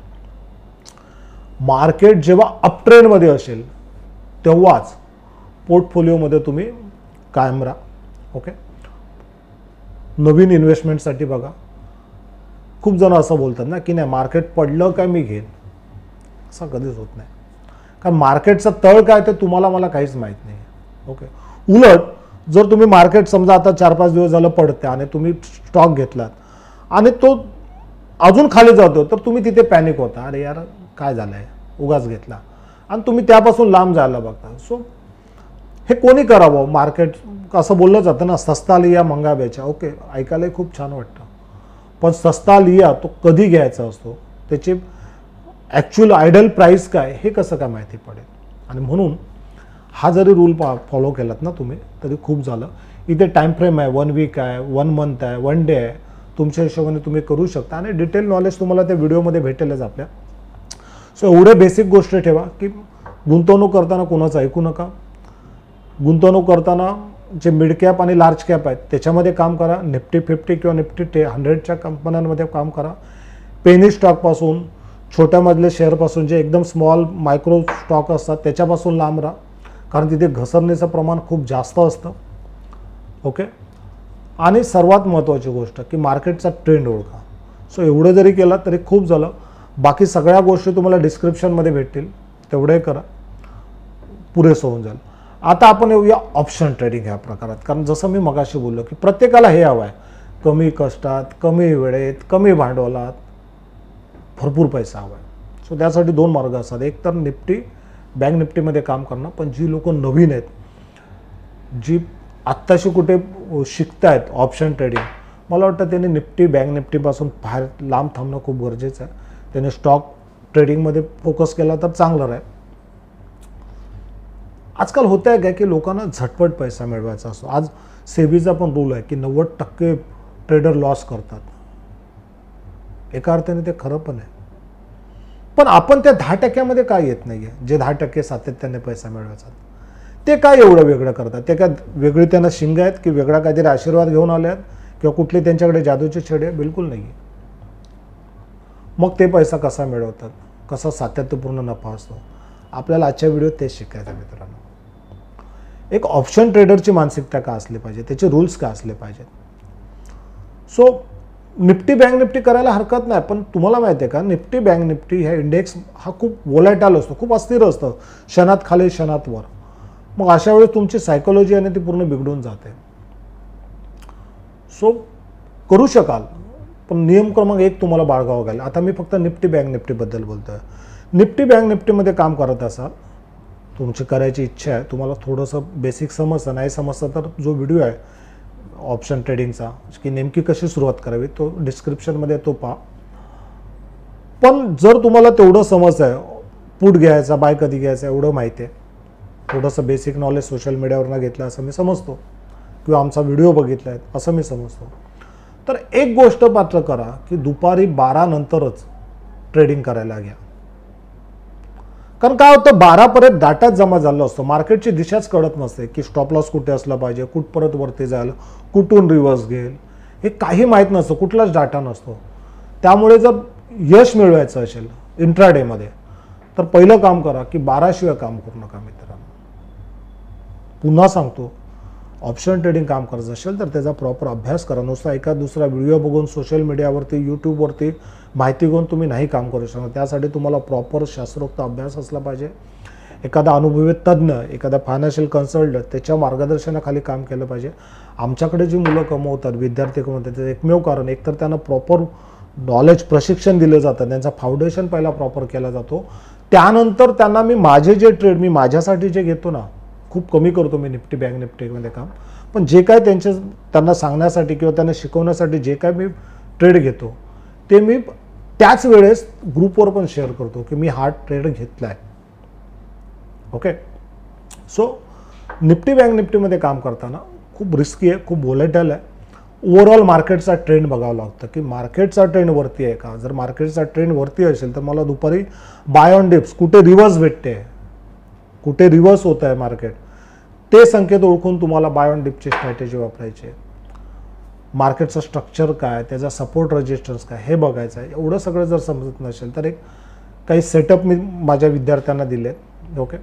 मार्केट जेव्हा अपट्रेंडमध्ये असेल तेव्हाच पोर्टफोलिओमध्ये तुम्ही कायम राहा. ओके, नवीन इन्व्हेस्टमेंटसाठी बघा, खूप जण असं बोलतात ना की नाही मार्केट पडलं काय मी घेईन, असं कधीच होत नाही. कारण मार्केटचा तळ काय ते तुम्हाला मला काहीच माहीत नाही. ओके, उलट जर तुम्ही मार्केट समजा आता 4-5 दिवस झालं पडते आणि तुम्ही स्टॉक घेतलात आणि तो अजून खाली जातो तर तुम्ही तिथे पॅनिक होता, अरे यार काय झालं आहे, उगाच घेतला, आणि तुम्ही त्यापासून लांब जायला बघता. सो हे कोणी करावं, मार्केट असं बोललं जातं ना, सस्ता लिया महंगा बेचा. ओके, ऐकायलाही खूप छान वाटतं, पण सस्ता लिया तो कधी घ्यायचा असतो, त्याची ॲक्च्युअल आयडल प्राईस काय हे कसं काय माहिती पडेल. आणि म्हणून हा जरी रूल फॉलो केलात ना तुम्ही तरी खूप झालं. इथे टाईम फ्रेम आहे, 1 वीक आहे, 1 मंथ आहे, 1 डे आहे, तुमच्या हिशोबाने तुम्ही करू शकता आणि डिटेल नॉलेज तुम्हाला त्या व्हिडिओमध्ये भेटेलच आपल्या. सो एवढे बेसिक गोष्टी ठेवा की गुंतवणूक करताना कोणाचं ऐकू नका. गुंतवणूक करताना जे मिड कॅप आणि लार्ज कॅप आहेत त्याच्यामध्ये काम करा. निफ्टी 50 किंवा निफ्टी 100च्या कंपन्यांमध्ये काम करा. पेनी स्टॉकपासून, छोट्यामधले शेअरपासून, जे एकदम स्मॉल मायक्रो स्टॉक असतात त्याच्यापासून लांब राहा, कारण तिथे घसरणीचं प्रमाण खूप जास्त असतं. ओके, आणि सर्वात महत्त्वाची गोष्ट की मार्केटचा ट्रेंड ओळखा. सो एवढं जरी केलं तरी खूप झालं. बाकी सगळ्या गोष्टी तुम्हाला डिस्क्रिप्शनमध्ये भेटतील, तेवढे करा, पुरेसं होऊन जाईल. आता आपण येऊया ऑप्शन ट्रेडिंग ह्या प्रकारात. कारण जसं मी मगाशी बोललो की प्रत्येकाला हे हवं आहे, कमी कष्टात, कमी वेळेत, कमी भांडवलात भरपूर पैसा हवा आहे. सो त्यासाठी 2 मार्ग असतात. एक तर निफ्टी, बँक निफ्टीमध्ये काम करणं, पण जी लोक नवीन आहेत, जी आत्ताशी कुठे शिकतायत ऑप्शन ट्रेडिंग, मला वाटतं त्यांनी निफ्टी, बँक निफ्टीपासून बाहेर लांब थांबणं खूप गरजेचं आहे. त्यांनी स्टॉक ट्रेडिंगमध्ये फोकस केला तर चांगलं राहील. आजकाल होतं आहे काय की लोकांना झटपट पैसा मिळवायचा असतो. आज सेबीचा पण रूल आहे की 90% ट्रेडर लॉस करतात. एका अर्थाने ते खरं पण आहे, पण आपण त्या 10% काय येत नाही आहे, जे 10% सातत्याने पैसा मिळवायचा. ते काय एवढं वेगळं करतात? ते काय वेगळी त्यांना शिंग आहेत की वेगळा काहीतरी आशीर्वाद घेऊन आले आहेत किंवा कुठली त्यांच्याकडे जादूची छडी आहे? बिलकुल नाही आहे. मग ते पैसा कसा मिळवतात, कसा सातत्यपूर्ण नफा असतो, आपल्याला आजच्या व्हिडिओत तेच शिकायचं मित्रांनो. एक ऑप्शन ट्रेडरची मानसिकता का असली पाहिजे, त्याचे रूल्स का असले पाहिजेत. सो निफ्टी बँक निफ्टी करायला हरकत नाही, पण तुम्हाला माहिती आहे का, निफ्टी बँक निफ्टी ह्या इंडेक्स हा खूप वोलॅटाईल असतो, खूप अस्थिर असतं, क्षणात खाली क्षणात वर. मग अशा वेळेस तुमची सायकोलॉजी आणि ती पूर्ण बिघडून जाते. सो करू शकाल, पण नियम क्रमांक 1 तुम्हाला बाळगावं लागेल. आता मी फक्त निफ्टी बँक निफ्टीबद्दल बोलतोय. निफ्टी बँक निफ्टीमध्ये काम करत असाल, तुमची करायची इच्छा आहे, तुम्हाला थोडंसं बेसिक समजतं, नाही समजतं तर जो व्हिडिओ आहे ऑप्शन ट्रेडिंगचा की नेमकी कशी सुरुवात करावी तो डिस्क्रिप्शनमध्ये तो पहा. पण जर तुम्हाला तेवढं समज आहे, पुट घ्यायचा बाय कधी घ्यायचा एवढं माहिती आहे, थोडंसं बेसिक नॉलेज सोशल मीडियावरनं घेतलं असं मी समजतो, किंवा आमचा व्हिडिओ बघितला आहे असं मी समजतो, तर एक गोष्ट मात्र करा की दुपारी 12 नंतरच ट्रेडिंग करायला घ्या. कारण काय होतं, 12 पर्यंत डाटाच जमा झाला असतो, मार्केटची दिशाच कळत नसते की स्टॉप लॉस कुठे असला पाहिजे, कुठ परत वरती जाईल, कुठून रिव्हर्स घेईल, हे काही माहीत नसतं, कुठलाच डाटा नसतो. त्यामुळे जर यश मिळवायचं असेल इंट्राडेमध्ये तर पहिलं काम करा की 12 शिवाय काम करू नका मित्रांनो. पुन्हा सांगतो, ऑप्शन ट्रेडिंग काम करायचं असेल तर त्याचा प्रॉपर अभ्यास करा. नुसता एका दुसरा व्हिडिओ बघून सोशल मीडियावरती यूट्यूबवरती माहिती घेऊन तुम्ही नाही काम करू शकणार. त्यासाठी तुम्हाला प्रॉपर शास्त्रोक्त अभ्यास असला पाहिजे. एखादा अनुभवी तज्ज्ञ, एखादा फायनान्शियल कन्सल्टंट त्याच्या मार्गदर्शनाखाली काम केलं पाहिजे. आमच्याकडे जी मुलं कमवतात, विद्यार्थी कमवतात, त्याचं एकमेव कारण एकतर त्यांना प्रॉपर नॉलेज प्रशिक्षण दिलं जातं, त्यांचा फाउंडेशन पहिला प्रॉपर केला जातो, त्यानंतर त्यांना मी माझे जे ट्रेड मी माझ्यासाठी जे घेतो ना, खूप कमी करतो मी निफ्टी बँक निफ्टीमध्ये काम, पण जे काय त्यांना सांगण्यासाठी किंवा त्यांना शिकवण्यासाठी जे काय मी ट्रेड घेतो ते मी त्याच वेळेस ग्रुपवर पण शेअर करतो की मी हा ट्रेड घेतला आहे. ओके. सो निफ्टी बँक निफ्टीमध्ये काम करताना खूप रिस्की आहे, खूप वोलेटाईल आहे. ओव्हरऑल मार्केटचा ट्रेंड बघावं लागतं की मार्केटचा ट्रेंड वरती आहे का. जर मार्केटचा ट्रेंड वरती असेल तर मला दुपारी बाय ऑन डिप्स, कुठे रिव्हर्स भेटते, कुठे रिव्हर्स होत आहे मार्केट, ते संकेत ओळखून तुम्हाला बाय ऑन डिपची स्ट्रॅटेजी वापरायची आहे. मार्केटचं स्ट्रक्चर काय, त्याचा सपोर्ट रेजिस्टन्स काय हे बघायचं आहे. एवढं सगळं जर समजत नसेल तर काही सेटअप मी माझ्या विद्यार्थ्यांना दिले. ओके.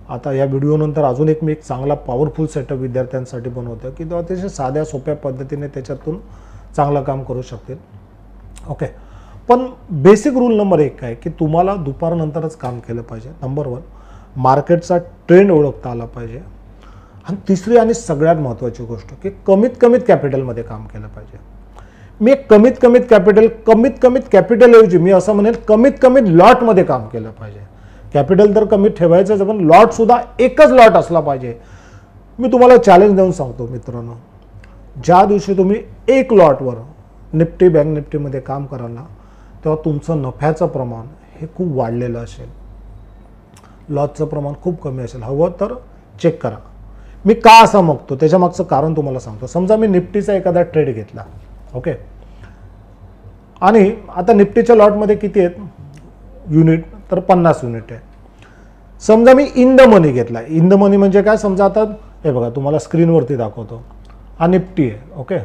आता या व्हिडिओनंतर अजून मी एक चांगला पॉवरफुल सेटअप विद्यार्थ्यांसाठी बनवतो की तो अतिशय साध्या सोप्या पद्धतीने त्याच्यातून चांगलं काम करू शकतील. ओके. पण बेसिक रूल नंबर 1 काय की तुम्हाला दुपारनंतरच काम केलं पाहिजे. नंबर 1, मार्केटचा ट्रेंड ओळखता आला पाहिजे. आणि तिसरी आणि सगळ्यात महत्त्वाची गोष्ट की कमीत कॅपिटलमध्ये काम केलं पाहिजे. मी कमीत कमीत कॅपिटलऐवजी मी असं म्हणेल कमीत लॉटमध्ये काम केलं पाहिजे. कॅपिटल तर कमी ठेवायचंच, पण लॉटसुद्धा एकच लॉट असला पाहिजे. मी तुम्हाला चॅलेंज देऊन सांगतो मित्रांनो, ज्या दिवशी तुम्ही 1 लॉटवर निफ्टी बँक निफ्टीमध्ये काम कराल ना, तेव्हा तुमचं नफ्याचं प्रमाण हे खूप वाढलेलं असेल, लॉसचं प्रमाण खूप कमी असेल. हवं तर चेक करा. मी का असं मागतो त्याच्या मागचं कारण तुम्हाला सांगतो. समजा मी निफ्टीचा एखादा ट्रेड घेतला. ओके. आणि आता निफ्टीच्या लॉटमध्ये किती आहेत युनिट, तर 50 युनिट आहे. समजा मी इन द मनी घेतला. इन द मनी म्हणजे काय, समजा आता हे बघा तुम्हाला स्क्रीनवरती दाखवतो, हा निफ्टी आहे. ओके.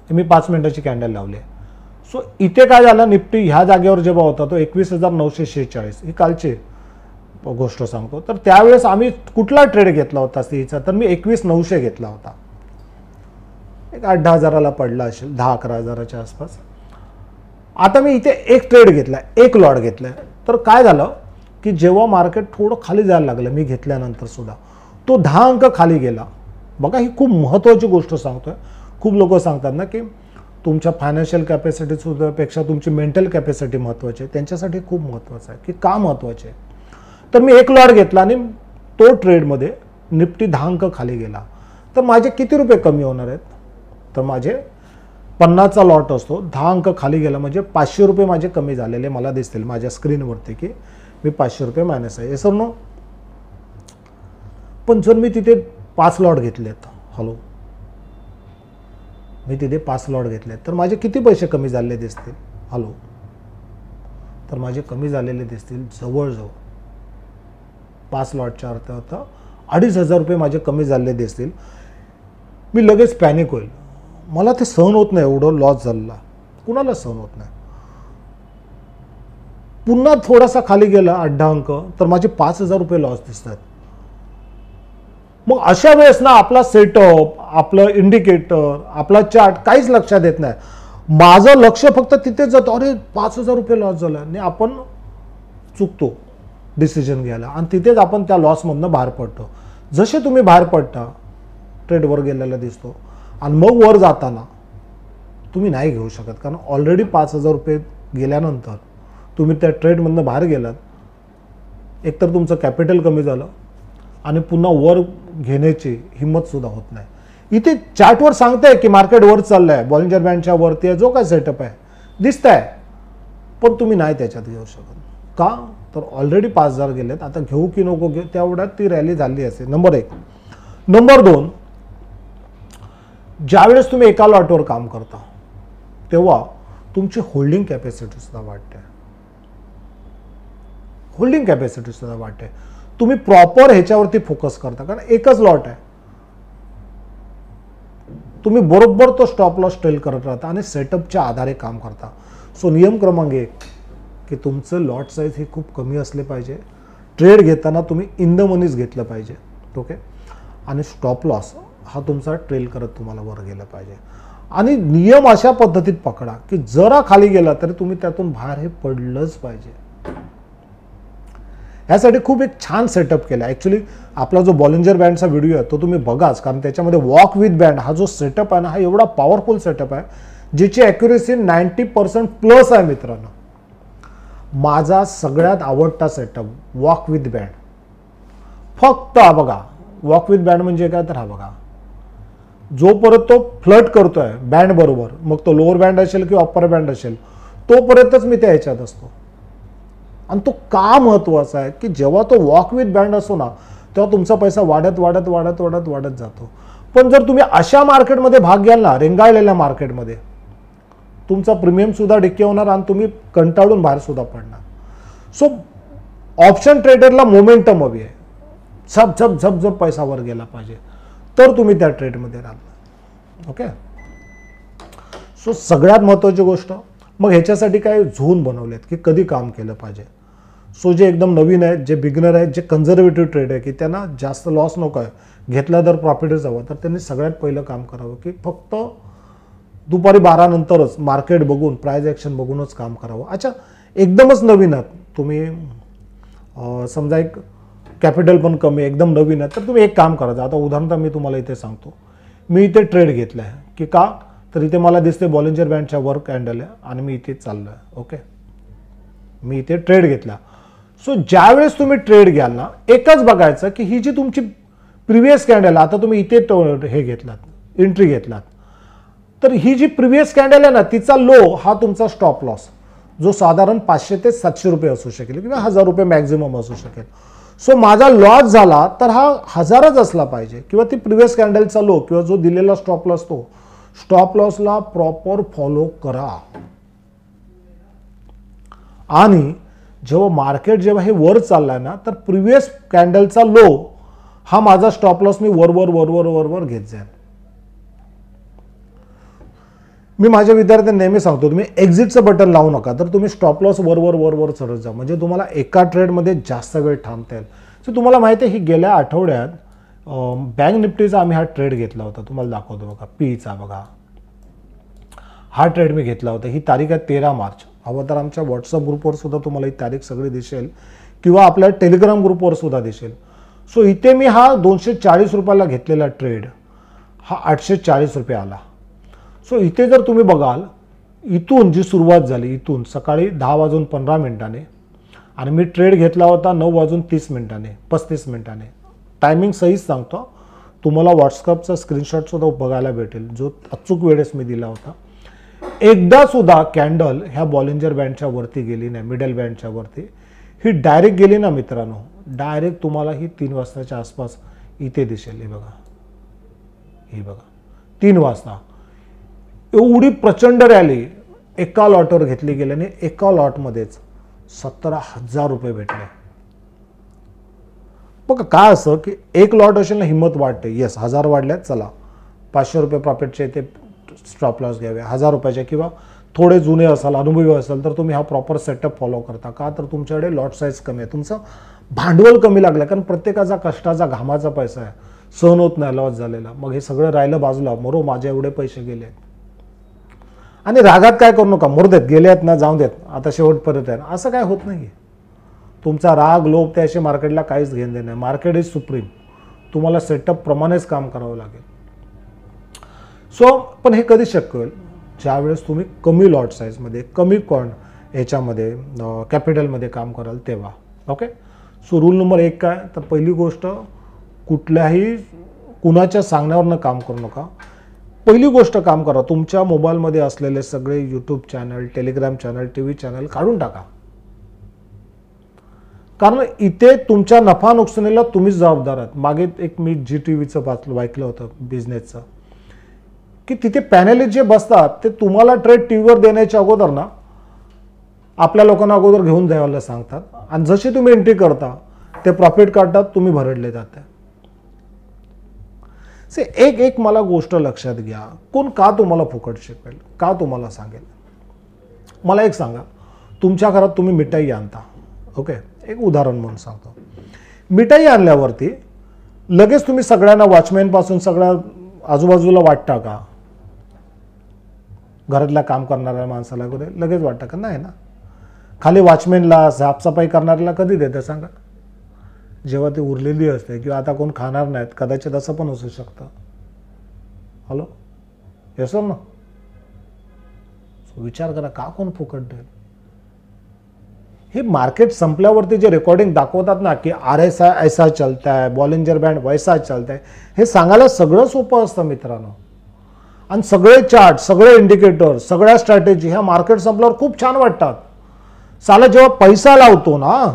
मी 5 मिनिटाची कॅन्डल लावली. सो इथे काय झालं, निफ्टी ह्या जागेवर जेव्हा होता तो 21,946, ही कालची गोष्ट सांगतो. तर त्यावेळेस आम्ही कुठला ट्रेड घेतला होता सीचा, तर मी 21,900 घेतला होता. एक 8-10 पडला असेल, 10-11 आसपास. आता मी इथे एक ट्रेड घेतला, एक लॉट घेतलाय. तर काय झालं की जेव्हा मार्केट थोडं खाली जायला लागलं मी घेतल्यानंतर सुद्धा तो 10 अंक खाली गेला. बघा ही खूप महत्त्वाची गोष्ट सांगतोय. खूप लोक सांगतात ना की तुमच्या फायनान्शियल कॅपॅसिटी सुद्धापेक्षा तुमची मेंटल कॅपॅसिटी महत्त्वाची आहे. त्यांच्यासाठी खूप महत्त्वाचं आहे की का महत्त्वाचे आहे. तर मी एक लॉट घेतला आणि तो ट्रेडमध्ये निफ्टी 10 अंक खाली गेला. तर माझे किती रुपये कमी होणार आहेत, तर माझे 50चा लॉट असतो, 10 अंक खाली गेला म्हणजे 500 रुपये माझे कमी झालेले मला दिसतील माझ्या स्क्रीनवरती की मी 500 रुपये मायनस आहे. Sir no. पण जर मी तिथे 5 लॉट घेतलेत, मी तिथे 5 लॉट घेतलेत तर माझे किती पैसे कमी झालेले दिसतील, तर माझे कमी झालेले दिसतील जवळजवळ 5 लॉटच्या अर्थ होता 2,500 रुपये माझे कमी झालेले दिसतील. मी लगेच पॅनिक होईल, मला ते सहन होत नाही एवढं लॉस झालेला. कुणाला सहन होत नाही. पुन्हा थोडासा खाली गेला 8 अंक तर माझे 5,000 रुपये लॉस दिसतात. मग अशा वेळेस ना आपला सेटअप, आपलं इंडिकेटर, आपला चार्ट काहीच लक्षात येत नाही. माझं लक्ष फक्त तिथेच जातं, अरे 5,000 रुपये लॉस झाला, आणि आपण चुकतो डिसिजन घ्यायला आणि तिथेच आपण त्या लॉसमधनं बाहेर पडतो. जसे तुम्ही बाहेर पडता ट्रेड वर गेलेला दिसतो आणि मग वर जाताना तुम्ही नाही घेऊ शकत, कारण ऑलरेडी 5,000 रुपये गेल्यानंतर तुम्ही त्या ट्रेडमधनं बाहेर गेलात, एकतर तुमचं कॅपिटल कमी झालं आणि पुन्हा वर घेण्याची हिंमतसुद्धा होत नाही. इथे चार्टवर सांगताय की मार्केट वर चाललंय, बॉलिंजर बँडच्या वरती आहे, जो काय सेटअप आहे दिसतंय, पण तुम्ही नाही त्याच्यात घेऊ शकत. का तर ऑलरेडी 5,000 गेलेत, आता घेऊ की नको घेऊ तेवढ्यात ती रॅली झाली असेल. नंबर 1. नंबर 2, ज्यावेळेस तुम्ही एका लॉटवर काम करता तेव्हा तुमची होल्डिंग कॅपॅसिटी सुद्धा वाढते. होल्डिंग कॅपॅसिटी सुद्धा वाढते. तुम्ही प्रॉपर ह्याच्यावरती फोकस करता, कारण एकच लॉट आहे. तुम्ही बरोबर तो स्टॉप लॉस ट्रेल करत राहता आणि सेटअपच्या आधारे काम करता. सो नियम क्रमांक 1 की तुमचं लॉट साईज हे खूप कमी असले पाहिजे. ट्रेड घेताना तुम्ही इन द मनीच घेतलं पाहिजे. ओके. आणि स्टॉप लॉस हा तुमचा ट्रेल करत तुम्हाला वर गेला पाहिजे. आणि नियम अशा पद्धतीत पकडा की जरा खाली गेला तरी तुम्ही त्यातून बाहेर हे पडलंच पाहिजे. यासाठी खूप एक छान सेटअप केला. ॲक्च्युली आपला जो बॉलिंजर बँडचा व्हिडिओ आहे तो तुम्ही बघाच, कारण त्याच्यामध्ये वॉक विथ बँड हा जो सेटअप आहे ना, हा एवढा पॉवरफुल सेटअप आहे ज्याची ॲक्युरेसी 90% प्लस आहे. मित्रांनो, माझा सगळ्यात आवडता सेटअप वॉक विथ बँड. फक्त हा बघा, वॉक विथ बँड म्हणजे काय, तर हा बघा, जोपर्यंत तो फ्लट करतोय बँड बरोबर, मग तो लोअर बँड असेल किंवा अप्पर बँड असेल, तोपर्यंतच मी त्या ह्याच्यात असतो. आणि तो का महत्वाचा आहे की जेव्हा तो वॉक विथ बँड असतो ना, तेव्हा तुमचा पैसा वाढत वाढत वाढत वाढत वाढत जातो. पण जर तुम्ही अशा मार्केटमध्ये भाग घ्याल ना, रेंगाळलेल्या मार्केटमध्ये, तुमचा प्रीमियम सुद्धा डिके होणार आणि तुम्ही कंटाळून बाहेर सुद्धा पडणार. सो ऑप्शन ट्रेडरला मोमेंटम हवी आहे. झप झप झप झप पैसा वर गेला पाहिजे तर तुम्ही त्या ट्रेडमध्ये राहता. ओके. सो सगळ्यात महत्त्वाची गोष्ट, मग ह्याच्यासाठी काय झोन बनवलेत की कधी काम केलं पाहिजे. सो जे एकदम नवीन आहेत, जे बिगिनर आहेत, जे कन्झर्वेटिव्ह ट्रेड आहे की त्यांना जास्त लॉस नको आहे, घेतला तर प्रॉफिटच हवं, तर त्यांनी सगळ्यात पहिलं काम करावं की फक्त दुपारी 12 नंतरच मार्केट बघून, प्राइस ॲक्शन बघूनच काम करावं. अच्छा, एकदमच नवीन आहात तुम्ही, समजा एक कॅपिटल पण कमी, एकदम नवीन आहे, तर तुम्ही एक काम करायचं. आता उदाहरण मी तुम्हाला इथे सांगतो. मी इथे ट्रेड घेतला आहे की का, तर इथे मला दिसते बॉलिंजर बँडच्या वर कॅन्डल आहे आणि मी इथे चाललो आहे. ओके. मी इथे ट्रेड घेतला. सो ज्यावेळेस तुम्ही ट्रेड घ्याल ना, एकच बघायचं की ही जी तुमची प्रिव्हियस कॅन्डल, आता तुम्ही इथे हे घेतलात, एंट्री घेतलात, तर ही जी प्रिव्हियस कॅन्डल आहे ना, तिचा लो हा तुमचा स्टॉप लॉस, जो साधारण 500 ते 700 रुपये असू शकेल किंवा 1000 रुपये मॅक्झिमम असू शकेल. सो माझा लॉस झाला तर हा 1000च असला पाहिजे, किंवा ती प्रिव्हियस कॅन्डलचा लो किंवा जो दिलेला स्टॉप लॉस, तो स्टॉप लॉसला प्रॉपर फॉलो करा. आणि जेव्हा मार्केट जेव्हा हे वर चाललाय ना, तर प्रिव्हियस कॅन्डलचा लो हा माझा स्टॉप लॉस मी वरवर वरवर वरवर घेत जाईल. मी माझ्या विद्यार्थ्यांना नेहमी सांगतो, तुम्ही एक्झिटचं बटन लावू नका, तर तुम्ही स्टॉप लॉस वरवर वरवर चढत जा, म्हणजे तुम्हाला एका ट्रेडमध्ये जास्त वेळ थांबता येईल. सो तुम्हाला माहिती आहे, ही गेल्या आठवड्यात बँक निफ्टीचा आम्ही हा ट्रेड घेतला होता. तुम्हाला दाखवतो बघा, पीचा बघा, हा ट्रेड मी घेतला होता. ही तारीख आहे 13 मार्च. हवं तर आमच्या व्हॉट्सअप ग्रुपवर सुद्धा तुम्हाला ही तारीख सगळी दिसेल किंवा आपल्या टेलिग्राम ग्रुपवर सुद्धा दिसेल. सो इथे मी हा 240 रुपयाला घेतलेला ट्रेड हा 840 रुपये आला. सो इथे जर तुम्ही बघाल, इथून जी सुरुवात झाली, इथून सकाळी 10:15 आणि मी ट्रेड घेतला होता 9:30 35 मिनिटाने. टायमिंग सहीच सांगतो तुम्हाला, व्हॉट्सअपचा स्क्रीनशॉट सुद्धा बघायला भेटेल, जो अचूक वेळेस मी दिला होता. एकदा सुद्धा कॅन्डल ह्या बॉलिंजर बँडच्या वरती गेली नाही, मिडल बँडच्या वरती. ही डायरेक्ट गेली ना मित्रांनो, डायरेक्ट तुम्हाला ही 3 वाजताच्या आसपास इथे दिसेल. हे बघा, ही बघा, 3 वाजता एवढी प्रचंड रॅली एका लॉटवर घेतली गेल्याने एका लॉटमध्येच 17,000 रुपये भेटले. बघा काय असं की एक लॉट असेल ना, हिंमत वाटते, येस 1000 वाढल्यात, चला 500 रुपये प्रॉफिटचे इथे स्टॉप लॉस घ्यावे, 1000 रुपयाच्या किंवा थोडे जुने असाल, अनुभवी असाल, तर तुम्ही हा प्रॉपर सेटअप फॉलो करता का? तर तुमच्याकडे लॉट साईज कमी आहे, तुमचं भांडवल कमी लागलं, कारण प्रत्येकाचा कष्टाचा घामाचा पैसा आहे, सहन होत नाही लॉस झालेला. मग हे सगळं राहिलं बाजूला, मरो माझे एवढे पैसे गेले आणि रागात काय करू नका, मरू देत, गेले आहेत ना, जाऊन देत, आता शेवटपर्यंत आहे, असं काय होत नाही. तुमचा राग लोभ त्याशी मार्केटला काहीच घेणं देणं नाही. Market is supreme. तुम्हाला सेटअप प्रमाणेच काम करावं लागेल. सो पण हे कधी शक्य होईल? ज्यावेळेस तुम्ही कमी लॉट साईजमध्ये, कमी ह्याच्यामध्ये कॅपिटलमध्ये काम कराल तेव्हा. ओके. सो रूल नंबर 1 काय? तर पहिली गोष्ट, कुठल्याही कुणाच्या सांगण्यावरनं काम करू नका. पहिली गोष्ट काम करा, तुमच्या मोबाईलमध्ये असलेले सगळे YouTube channel, Telegram channel, T V channel काढून टाका. कारण इथे तुमच्या नफा नुकसानीला तुम्हीच जबाबदार आहात. मागे एक मी GTVचं ऐकलं होतं बिझनेसचं, की तिथे पॅनलिस्ट जे बसतात ते तुम्हाला ट्रेड टीव्हीवर देण्याच्या अगोदर ना आपल्या लोकांना अगोदर घेऊन जायला सांगतात, आणि जशी तुम्ही एंट्री करता ते प्रॉफिट काढतात, तुम्ही भरडले जाते. एक मला गोष्ट लक्षात घ्या, कोण का तुम्हाला फुकट शिकवेल, का तुम्हाला सांगेल? मला एक सांगा, तुमच्या घरात तुम्ही मिठाई आणता. ओके, एक उदाहरण म्हणून सांगतो. मिठाई आणल्यावरती लगेच तुम्ही सगळ्यांना, वॉचमॅनपासून सगळ्या आजूबाजूला वाटता का? घरातल्या काम करणाऱ्या माणसाला लगेच वाटतं का? नाही ना. खाली वॉचमॅनला, साफसफाई करणाऱ्याला कधी देतं सांगा? जेव्हा ती उरलेली असते, किंवा आता कोण खाणार नाहीत, कदाचित असं पण असू शकतं. हॅलो, येस ना? विचार करा, का कोण फुकट देईल? हे मार्केट संपल्यावरती जे रेकॉर्डिंग दाखवतात ना, की RSI ऐसा चलता है, बॉलिंजर बँड वैसा चलता है, हे सांगायला सगळं सोपं असतं मित्रांनो. आणि सगळे चार्ट, सगळे इंडिकेटर, सगळ्या स्ट्रॅटेजी ह्या मार्केट संपल्यावर खूप छान वाटतात. साला जेव्हा पैसा लावतो ना,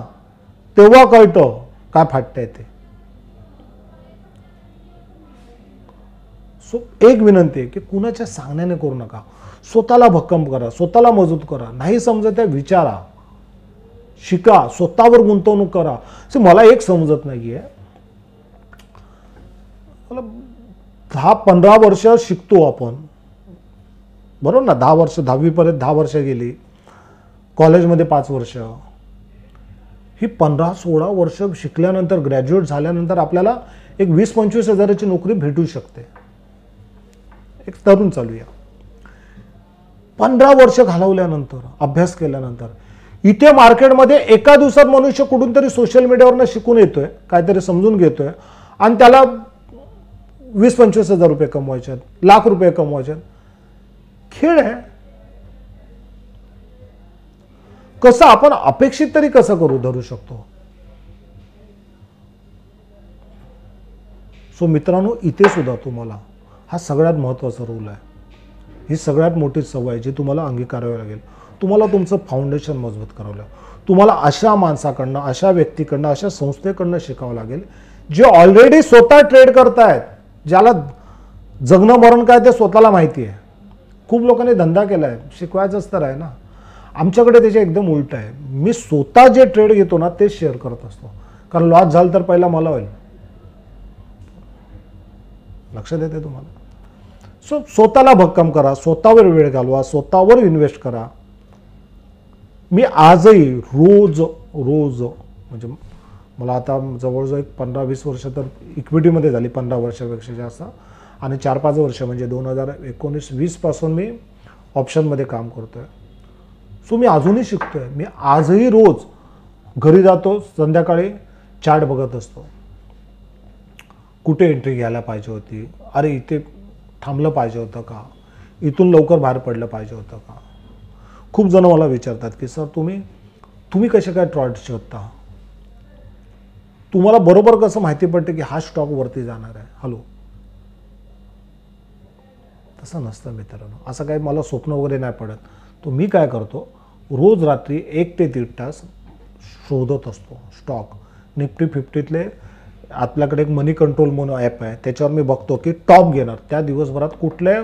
तेव्हा कळतं काय फाटतंय ते. सो एक विनंती आहे की कुणाच्या सांगण्याने करू नका. स्वतःला भक्कम करा, स्वतःला मजबूत करा. नाही समजत आहे विचारा, शिका, स्वतःवर गुंतवणूक करा. मला एक समजत नाहीये, मला 10-15 वर्ष शिकतो आपण, बरोबर ना? 10 वर्ष, 10वी पर्यंत 10 वर्ष गेली, कॉलेजमध्ये 5 वर्ष, ही 15-16 वर्ष शिकल्यानंतर, ग्रॅज्युएट झाल्यानंतर आपल्याला एक 20-25 हजाराची नोकरी भेटू शकते. एक तरुण चालूया, 15 वर्ष घालवल्यानंतर, अभ्यास केल्यानंतर, इथे मार्केटमध्ये एका दिवसात मनुष्य कुठून तरी सोशल मीडियावरनं शिकून येतोय, काहीतरी समजून घेतोय, आणि त्याला 20-25 हजार रुपये कमवायचे आहेत, लाख रुपये कमवायचे आहेत. खेळ आहे. कसं आपण अपेक्षित तरी कसं करू धरू शकतो? सो मित्रांनो, इथे सुद्धा तुम्हाला हा सगळ्यात महत्त्वाचा रूल आहे. ही सगळ्यात मोठी सवय जी तुम्हाला अंगीकारावी लागेल. तुम्हाला तुमचं फाउंडेशन मजबूत करावं लागेल. तुम्हाला अशा माणसाकडनं, अशा व्यक्तीकडनं, अशा संस्थेकडनं शिकावं लागेल जे ऑलरेडी स्वतः ट्रेड करतायत, ज्याला जगणं मरण काय ते स्वतःला माहिती आहे. खूप लोकांनी धंदा केला आहे, शिकवायचंच तर आहे ना. आमच्याकडे त्याचे एकदम उलट आहे. मी स्वतः जे ट्रेड घेतो ना तेच शेअर करत असतो, कारण लॉस झालं तर पहिला मला होईल. लक्षात येते तुम्हाला? सो स्वतःला भक्कम करा, स्वतःवर वेळ घालवा, स्वतःवर इन्व्हेस्ट करा. मी आजही रोज म्हणजे मला आता जवळजवळ एक 15-20 वर्ष तर इक्विटीमध्ये झाली, 15 वर्षापेक्षा जास्त, आणि 4-5 वर्ष म्हणजे 2019-20 पासून मी ऑप्शनमध्ये काम करतोय. सो मी अजूनही शिकतोय. मी आजही रोज घरी जातो, संध्याकाळी चार्ट बघत असतो. कुठे एंट्री घ्यायला पाहिजे होती, अरे इथे थांबलं पाहिजे होतं का, इथून लवकर बाहेर पडलं पाहिजे होतं का. खूप जण मला विचारतात की सर तुम्ही कसे काय ट्रेड शोधता, तुम्हाला बरोबर कसं माहिती पडते की हा स्टॉक वरती जाणार आहे. हॅलो, तसं नसतं मित्रांनो. असं काही मला स्वप्न वगैरे नाही पडत. तो मी काय करतो, रोज रात्री 1 ते 1.5 तास शोधत असतो स्टॉक. निफ्टी 50तले आपल्याकडे एक मनी कंट्रोल म्हणून ॲप आहे, त्याच्यावर मी बघतो की टॉप घेणार त्या दिवसभरात कुठले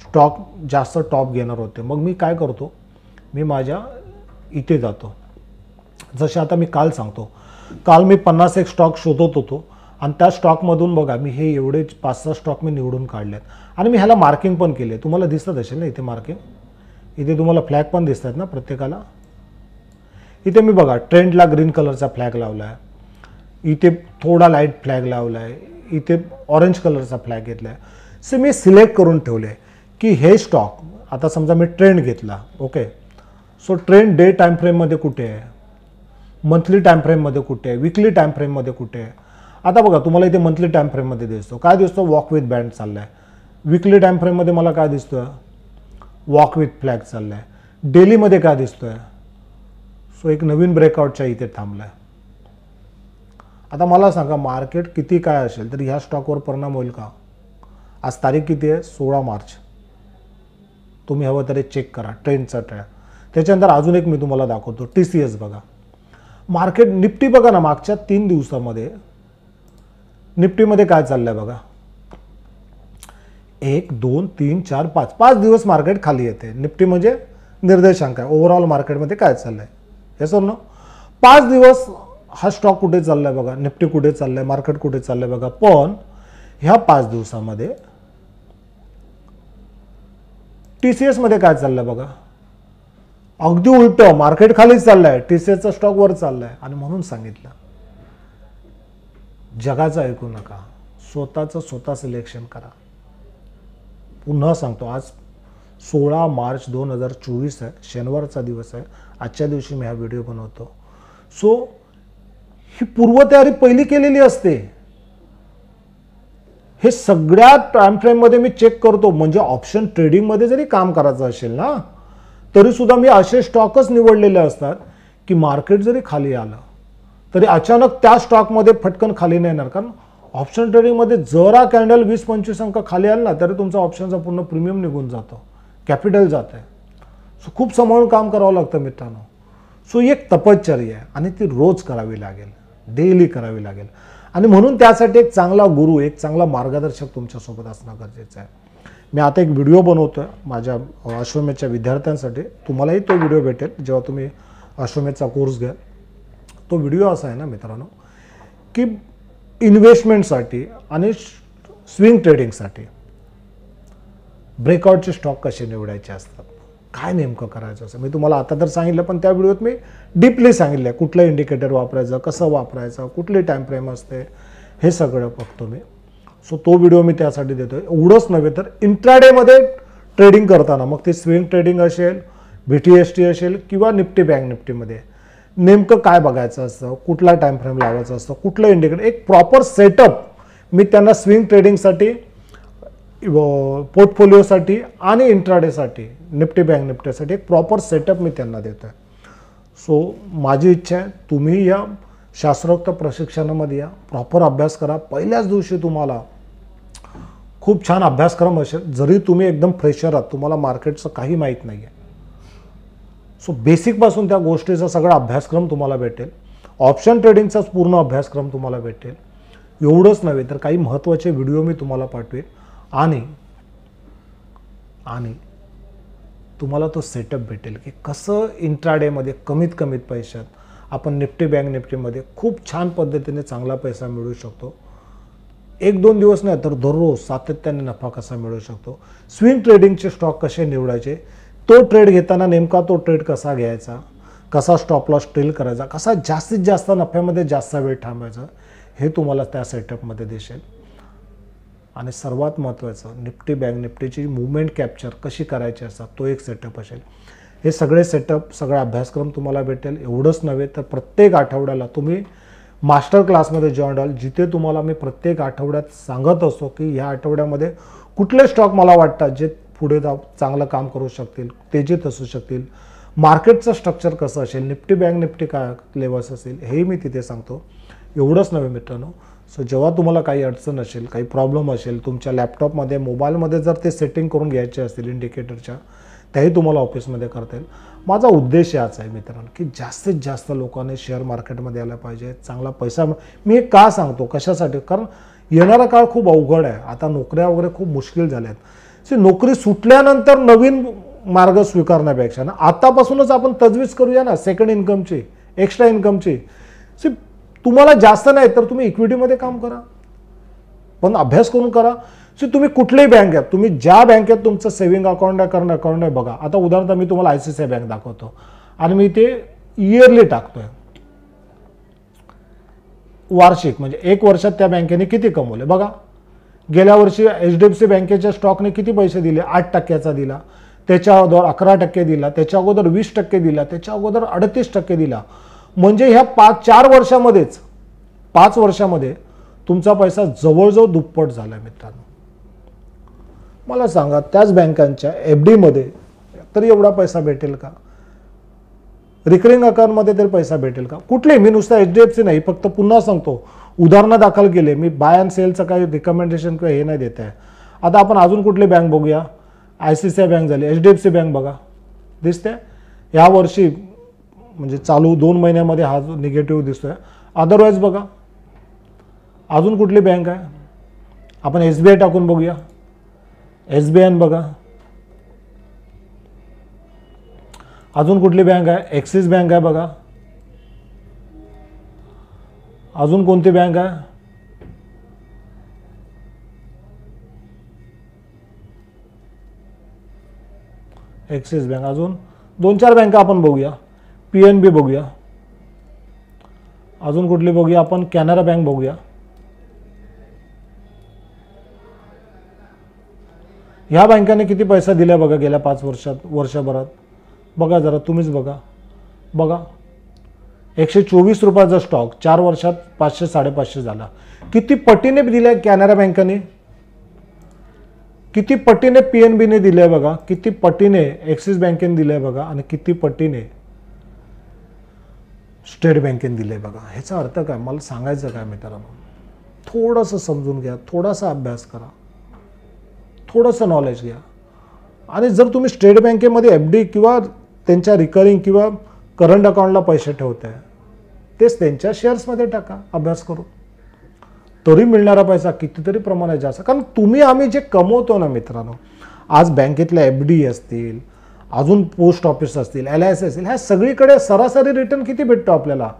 स्टॉक जास्त टॉप घेणार होते. मग मी काय करतो, मी माझ्या इथे जातो. जसे आता मी काल सांगतो, काल मी 50 स्टॉक शोधत होतो, आणि त्या स्टॉकमधून बघा मी हे एवढे 5-6 स्टॉक मी निवडून काढलेत, आणि मी ह्याला मार्किंग पण केले. तुम्हाला दिसत असेल ना इथे मार्किंग, इथे तुम्हाला फ्लॅग पण दिसतात ना प्रत्येकाला. इथे मी बघा ट्रेंडला ग्रीन कलरचा फ्लॅग लावला आहे, इथे थोडा लाईट फ्लॅग लावला आहे, इथे ऑरेंज कलरचा फ्लॅग घेतला आहे. सो मी सिलेक्ट करून ठेवले की हे स्टॉक, आता समजा मी ट्रेंड घेतला, okay. So trend day time फ्रेममध्ये कुठे आहे, मंथली टाइम फ्रेममध्ये कुठे आहे, विकली टाइम फ्रेममध्ये कुठे आहे. आता बघा तुम्हाला इथे मंथली टाइम फ्रेममध्ये दिसतो, काय दिसतो, वॉक विथ बँड चालला आहे. विकली टाइम फ्रेममध्ये मला काय दिसतोय, वॉक विथ फ्लॅग चालला आहे. डेलीमध्ये काय दिसतोय, सो एक नवीन ब्रेकआउटच्या इथे थांबला आहे. आता मला सांगा मार्केट किती काय असेल तर ह्या स्टॉकवर परिणाम होईल का. आज तारीख किती आहे, 16 मार्च. तुम्ही हवं तरी चेक करा ट्रेंडचा ट्रेंड. त्याच्यानंतर अजून एक मी तुम्हाला दाखवतो, TCS बघा. मार्केट निफ्टी बघा ना, मागच्या 3 दिवसामध्ये निफ्टीमध्ये काय चाललंय बघा. 1 2 3 4 5 दिवस मार्केट खाली येते. निफ्टी म्हणजे निर्देशांक आहे, ओव्हरऑल मार्केटमध्ये काय चाललंय हे समजा. 5 दिवस हा स्टॉक कुठे चाललाय बघा, निफ्टी कुठे चाललाय, मार्केट कुठे चाललंय बघा. पण ह्या 5 दिवसामध्ये TCS मध्ये काय चाललंय बघा, अगदी उलट, मार्केट खालीच चाललंय, TCSचा स्टॉक वर चाललाय. आणि म्हणून सांगितलं जगाचं ऐकू नका, स्वतः सिलेक्शन करा. पुन्हा सांगतो, आज 16 मार्च 2024 आहे, शनिवारचा दिवस आहे. आजच्या दिवशी मी हा व्हिडिओ बनवतो. सो ही पूर्वतयारी पहिली केलेली असते. हे सगळ्या टाइम फ्रेममध्ये मी चेक करतो. म्हणजे ऑप्शन ट्रेडिंगमध्ये जरी काम करायचं असेल ना, तरी सुद्धा मी असे स्टॉकच निवडलेले असतात की मार्केट जरी खाली आलं तरी अचानक त्या स्टॉकमध्ये फटकन खाली नाही येणार. कारण ऑप्शन ट्रेडिंगमध्ये जरा कॅन्डल 20-25 अंक खाली आला ना तरी तुमचा ऑप्शनचा पूर्ण प्रीमियम निघून जातो, कॅपिटल जात आहे. सो खूप सांभाळून काम करावं लागतं मित्रांनो. सो एक तपश्चर्या आहे आणि ती रोज करावी लागेल, डेली करावी लागेल. आणि म्हणून त्यासाठी एक चांगला गुरु, एक चांगला मार्गदर्शक तुमच्यासोबत असणं गरजेचं आहे. मी आता एक व्हिडिओ बनवतोय माझ्या अश्वमेधच्या विद्यार्थ्यांसाठी. तुम्हालाही तो व्हिडिओ भेटेल जेव्हा तुम्ही अश्वमेधचा कोर्स घ्याल. तो व्हिडिओ असा आहे ना मित्रांनो की इन्व्हेस्टमेंटसाठी आणि स्विंग ट्रेडिंगसाठी ब्रेकआउटचे स्टॉक कसे निवडायचे असतात, काय नेमकं करायचं असं मी तुम्हाला आता तर सांगितलं, पण त्या व्हिडिओत मी डीपली सांगितलं कुठलं इंडिकेटर वापरायचं, कसं वापरायचं, कुठली टाइम फ्रेम असते, हे सगळं बघतो मी. सो तो व्हिडिओ मी त्यासाठी देतोय. एवढंच नव्हे तर इंट्राडेमध्ये ट्रेडिंग करताना, मग ते स्विंग ट्रेडिंग असेल, BTST असेल किंवा निफ्टी बँक निफ्टीमध्ये नेमकं काय बघायचं असतं, कुठला टाइम फ्रेम लावायचा असतं, कुठलं इंडिकेटर, एक प्रॉपर सेटअप मी त्यांना स्विंग ट्रेडिंगसाठी, पोर्टफोलिओसाठी आणि इंट्राडेसाठी, निफ्टी बँक निफ्टीसाठी एक प्रॉपर सेटअप मी त्यांना देतो आहे. सो माझी इच्छा आहे तुम्ही या शास्त्रोक्त प्रशिक्षणामध्ये या, प्रॉपर अभ्यास करा. पहिल्याच दिवशी तुम्हाला खूप छान अभ्यासक्रम असेल. जरी तुम्ही एकदम फ्रेशर आहात, तुम्हाला मार्केटचं काही माहीत नाही आहे, सो बेसिकपासून त्या गोष्टीचा सगळा अभ्यासक्रम तुम्हाला भेटेल. ऑप्शन ट्रेडिंगचाच पूर्ण अभ्यासक्रम तुम्हाला भेटेल. एवढंच नव्हे तर काही महत्त्वाचे व्हिडिओ मी तुम्हाला पाठवेल आणि तुम्हाला तो सेटअप भेटेल की कसं इंट्राडेमध्ये कमीत पैशात आपण निफ्टी बँक निफ्टीमध्ये खूप छान पद्धतीने चांगला पैसा मिळवू शकतो. 1-2 दिवस नाही तर दररोज सातत्याने नफा कसा मिळवू शकतो. स्विंग ट्रेडिंगचे स्टॉक कसे निवडायचे, तो ट्रेड घेताना नेमका तो ट्रेड कसा घ्यायचा, कसा स्टॉप लॉस ट्रेल करायचा, कसा जास्तीत जास्त नफ्यामध्ये जास्त वेळ थांबायचा, हे तुम्हाला त्या सेटअपमध्ये दिसेल. आणि सर्वात महत्त्वाचं निफ्टी बँक निफ्टीची मुवमेंट कॅप्चर कशी करायची असतात तो एक सेटअप असेल. हे सगळे सेटअप, सगळा अभ्यासक्रम तुम्हाला भेटेल. एवढंच नव्हे तर प्रत्येक आठवड्याला तुम्ही मास्टर क्लासमध्ये जॉईन व्हाल, जिथे तुम्हाला मी प्रत्येक आठवड्यात सांगत असतो की ह्या आठवड्यामध्ये कुठले स्टॉक मला वाटतात जे पुढे चांगलं काम करू शकतील, तेजीत असू शकतील, मार्केटचं स्ट्रक्चर कसं असेल, निफ्टी बँक निफ्टी काय लेवल्स असेल, हे मी तिथे सांगतो. एवढंच नव्हे मित्रांनो, सो जेव्हा तुम्हाला काही अडचण असेल, काही प्रॉब्लेम असेल तुमच्या लॅपटॉपमध्ये, मोबाईलमध्ये जर ते सेटिंग करून घ्यायचे असतील इंडिकेटरच्या, त्याही तुम्हाला ऑफिसमध्ये करता येईल. माझा उद्देश याच आहे मित्रांनो की जास्तीत जास्त लोकांनी शेअर मार्केटमध्ये आलं पाहिजे, चांगला पैसा. मी हे का सांगतो, कशासाठी, कारण येणारा काळ खूप अवघड आहे. आता नोकऱ्या वगैरे खूप मुश्किल झाल्या आहेत. नोकरी सुटल्यानंतर नवीन मार्ग स्वीकारण्यापेक्षा ना आतापासूनच आपण तजवीज करूया ना सेकंड इन्कमची, एक्स्ट्रा इन्कमची. तुम्हाला जास्त नाही तर तुम्ही इक्विटीमध्ये काम करा, पण अभ्यास करून करा. सो तुम्ही कुठलीही बँक आहे, तुम्ही ज्या बँकेत तुमचं सेव्हिंग अकाउंट आहे, करंट अकाउंट आहे बघा. आता उदाहरणार्थ मी तुम्हाला ICICI बँक दाखवतो आणि मी ते इयरली टाकतोय, वार्षिक, म्हणजे 1 वर्षात त्या बँकेने किती कमवले बघा. गेल्या वर्षी HDFC बँकेच्या स्टॉकने किती पैसे दिले, 8% दिला, त्याच्या अगोदर 11% दिला, त्याच्या अगोदर 20% दिला, त्याच्या अगोदर 38% दिला. म्हणजे ह्या 4 वर्षामध्येच 5 वर्षामध्ये तुमचा पैसा जवळजवळ दुप्पट झाला मित्रांनो. मला सांगा त्याच बँकांच्या FD मध्ये तरी एवढा पैसा भेटेल का, रिकरिंग अकाउंटमध्ये तरी पैसा भेटेल का? कुठले, मी नुसता HDFC नाही, फक्त पुन्हा सांगतो उदाहरणं दाखल केले मी, बाय अँड सेलचं काही रिकमेंडेशन किंवा हे नाही देत आहे. आता आपण अजून कुठली बँक बघूया, ICICI बँक झाली, HDFC बँक बघा दिसते या वर्षी, म्हणजे चालू 2 महिन्यामध्ये हा जो निगेटिव्ह दिसतोय. अदरवाईज बघा अजून कुठली बँक आहे, आपण SBI टाकून बघूया, SBI बघा. अजून कुठली बँक आहे, ॲक्सिस बँक आहे बघा. अजून कोणती बँक आहे, ॲक्सिस बँक. अजून 2-4 बँका आपण बघूया, PNB बघूया. अजून कुठली बघूया आपण, कॅनरा बँक बघूया. ह्या बँकाने किती पैसा दिला बघा गेल्या 5 वर्षभरात बघा जरा तुम्हीच बघा. 124 रुपयाचा स्टॉक 4 वर्षात 500-550 झाला. किती पटीने दिलाय कॅनरा बँकेने, किती पटीने PNBने दिलंय बघा, किती पटीने ॲक्सिस बँकेने दिलंय बघा, आणि किती पटीने स्टेट बँकेने दिलंय बघा. ह्याचा अर्थ काय, मला सांगायचं काय मित्रांनो, थोडंसं समजून घ्या, थोडासा अभ्यास करा, थोडंसं नॉलेज घ्या. आणि जर तुम्ही स्टेट बँकेमध्ये FD किंवा त्यांच्या रिकरिंग किंवा करंट अकाउंटला पैसे ठेवताय, तेच त्यांच्या शेअर्समध्ये टाका अभ्यास करून, तरी मिळणारा पैसा कितीतरी प्रमाणात जास्त. कारण तुम्ही आम्ही जे कमवतो ना मित्रांनो, आज बँकेतल्या FD असतील, अजून पोस्ट ऑफिस असतील, LIC असतील, ह्या सगळीकडे सरासरी रिटर्न किती भेटतो आपल्याला,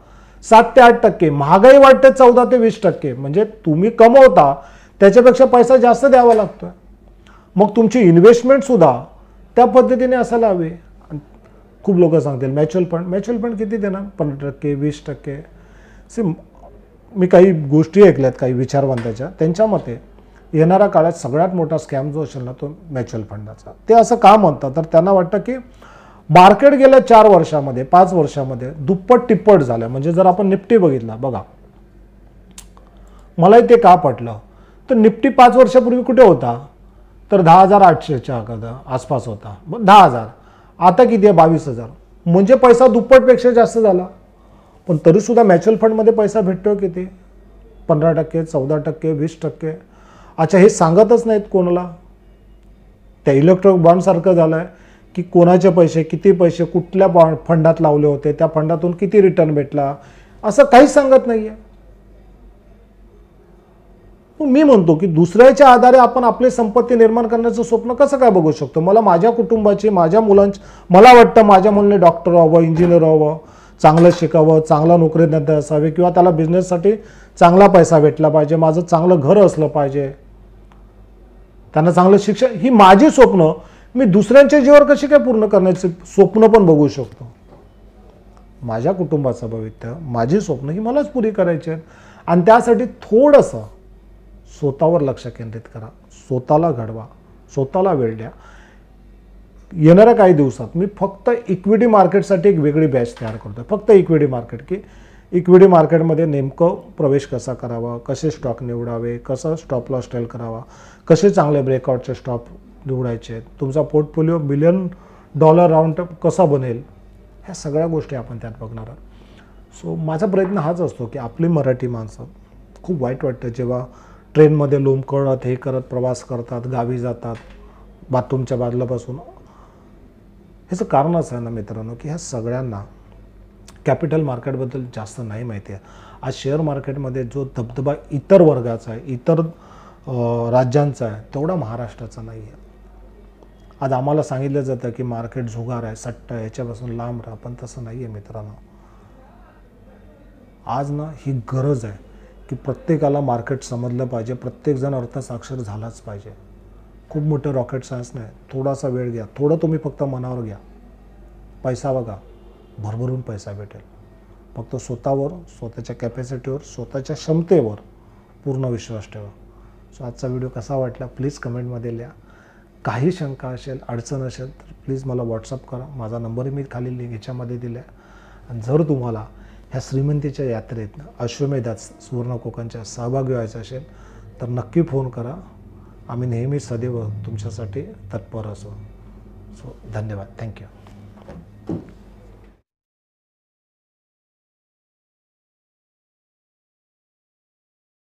7 ते 8%. महागाई वाढते 14 ते 20%. म्हणजे तुम्ही कमवता त्याच्यापेक्षा पैसा जास्त द्यावा लागतोय. मग तुमची इन्व्हेस्टमेंट सुद्धा त्या पद्धतीने असायला हवी. खूप लोक सांगतील म्युच्युअल फंड किती देणार, 15%, 20%. मी काही गोष्टी ऐकल्यात काही विचारवंताच्या, त्यांच्या मते येणाऱ्या काळात सगळ्यात मोठा स्कॅम जो असेल ना तो म्युच्युअल फंडाचा. ते असं का म्हणतात, तर त्यांना वाटतं की मार्केट गेल्या 4 वर्षामध्ये 5 वर्षामध्ये दुप्पट तिप्पट झालं. म्हणजे जर आपण निफ्टी बघितला बघा, मलाही ते का पटलं, तर निफ्टी 5 वर्षापूर्वी कुठे होता, तर 10,800च्या आसपास होता, 10,000. आता किती आहे, 22,000. म्हणजे पैसा दुप्पटपेक्षा जास्त झाला. पण तरीसुद्धा म्युच्युअल फंडमध्ये पैसा भेटतो किती, 15%, 14%, 20%. अच्छा, हे सांगतच नाहीत कोणाला. त्या इलेक्ट्रॉनिक बॉन्डसारखं झालं आहे की कोणाचे पैसे, किती पैसे कुठल्या फंडात लावले होते, त्या फंडातून किती रिटर्न भेटला, असं काहीच सांगत नाही आहे. मी म्हणतो की दुसऱ्याच्या आधारे आपण आपली संपत्ती निर्माण करण्याचं स्वप्न कसं काय बघू शकतो. मला माझ्या कुटुंबाची, माझ्या मुलांची, मला वाटतं माझ्या मुलाने डॉक्टर व्हावं, इंजिनियर व्हावं, चांगलं शिकावं, चांगला नोकरीधंदे असावे, किंवा त्याला बिझनेससाठी चांगला पैसा भेटला पाहिजे, माझं चांगलं घर असलं पाहिजे, त्यांना चांगलं शिक्षण. ही माझी स्वप्न मी दुसऱ्यांच्या जीवावर कशी काय पूर्ण करण्याचे स्वप्न पण बघू शकतो. माझ्या कुटुंबाचं भविष्य, माझी स्वप्न ही मलाच पुरी करायची आहेत. आणि त्यासाठी थोडंसं स्वतःवर लक्ष केंद्रित करा, स्वतःला घडवा, स्वतःला वेळ द्या. येणाऱ्या काही दिवसात मी फक्त इक्विटी मार्केटसाठी एक वेगळी बॅच तयार करतो, फक्त इक्विटी मार्केट, की इक्विटी मार्केटमध्ये नेमकं प्रवेश कसा करावा, कसे स्टॉक निवडावे, कसा स्टॉप लॉस टेल करावा, कसे चांगले ब्रेकआउटचे स्टॉप निवडायचे, तुमचा पोर्टफोलिओ $1 बिलियन राऊंड कसा बनेल, ह्या सगळ्या गोष्टी आपण त्यात बघणार आहोत. सो माझा प्रयत्न हाच असतो की आपली मराठी माणसं, खूप वाईट वाटतं जेव्हा ट्रेनमध्ये लोंबकळत हे करत प्रवास करतात, गावी जातात, बाथरूमच्या बाजूला बसून. ह्याचं कारण असं आहे ना मित्रांनो, की ह्या सगळ्यांना कॅपिटल मार्केटबद्दल जास्त नाही माहिती आहे. आज शेअर मार्केटमध्ये जो दबदबा इतर वर्गाचा आहे, इतर राज्यांचा आहे, तेवढा महाराष्ट्राचा नाही आहे. आज आम्हाला सांगितलं जातं की मार्केट जुगार आहे, सट्टा आहे, ह्याच्यापासून लांब राहा, पण तसं नाही आहे मित्रांनो. आज ना ही गरज आहे की प्रत्येकाला मार्केट समजलं पाहिजे, प्रत्येकजण अर्थसाक्षर झालाच पाहिजे. खूप मोठं रॉकेट सायन्स नाही, थोडासा वेळ घ्या, थोडं तुम्ही फक्त मनावर घ्या. पैसा बघा, भरभरून पैसा भेटेल. फक्त स्वतःवर, स्वतःच्या कॅपॅसिटीवर, स्वतःच्या क्षमतेवर पूर्ण विश्वास ठेवा. सो आजचा व्हिडिओ कसा वाटला प्लीज कमेंटमध्ये लिहा. काही शंका असेल, अडचण असेल तर प्लीज मला व्हॉट्सअप करा. माझा नंबरही मी खाली लिंक ह्याच्यामध्ये दिला आहे. आणि जर तुम्हाला ह्या श्रीमंतीच्या यात्रेत अश्वमेधात सुवर्ण कोकणच्या सहभागी व्हायचं असेल तर नक्की फोन करा. आम्ही नेहमी सदैव तुमच्यासाठी तत्पर असू. सो धन्यवाद. थँक्यू.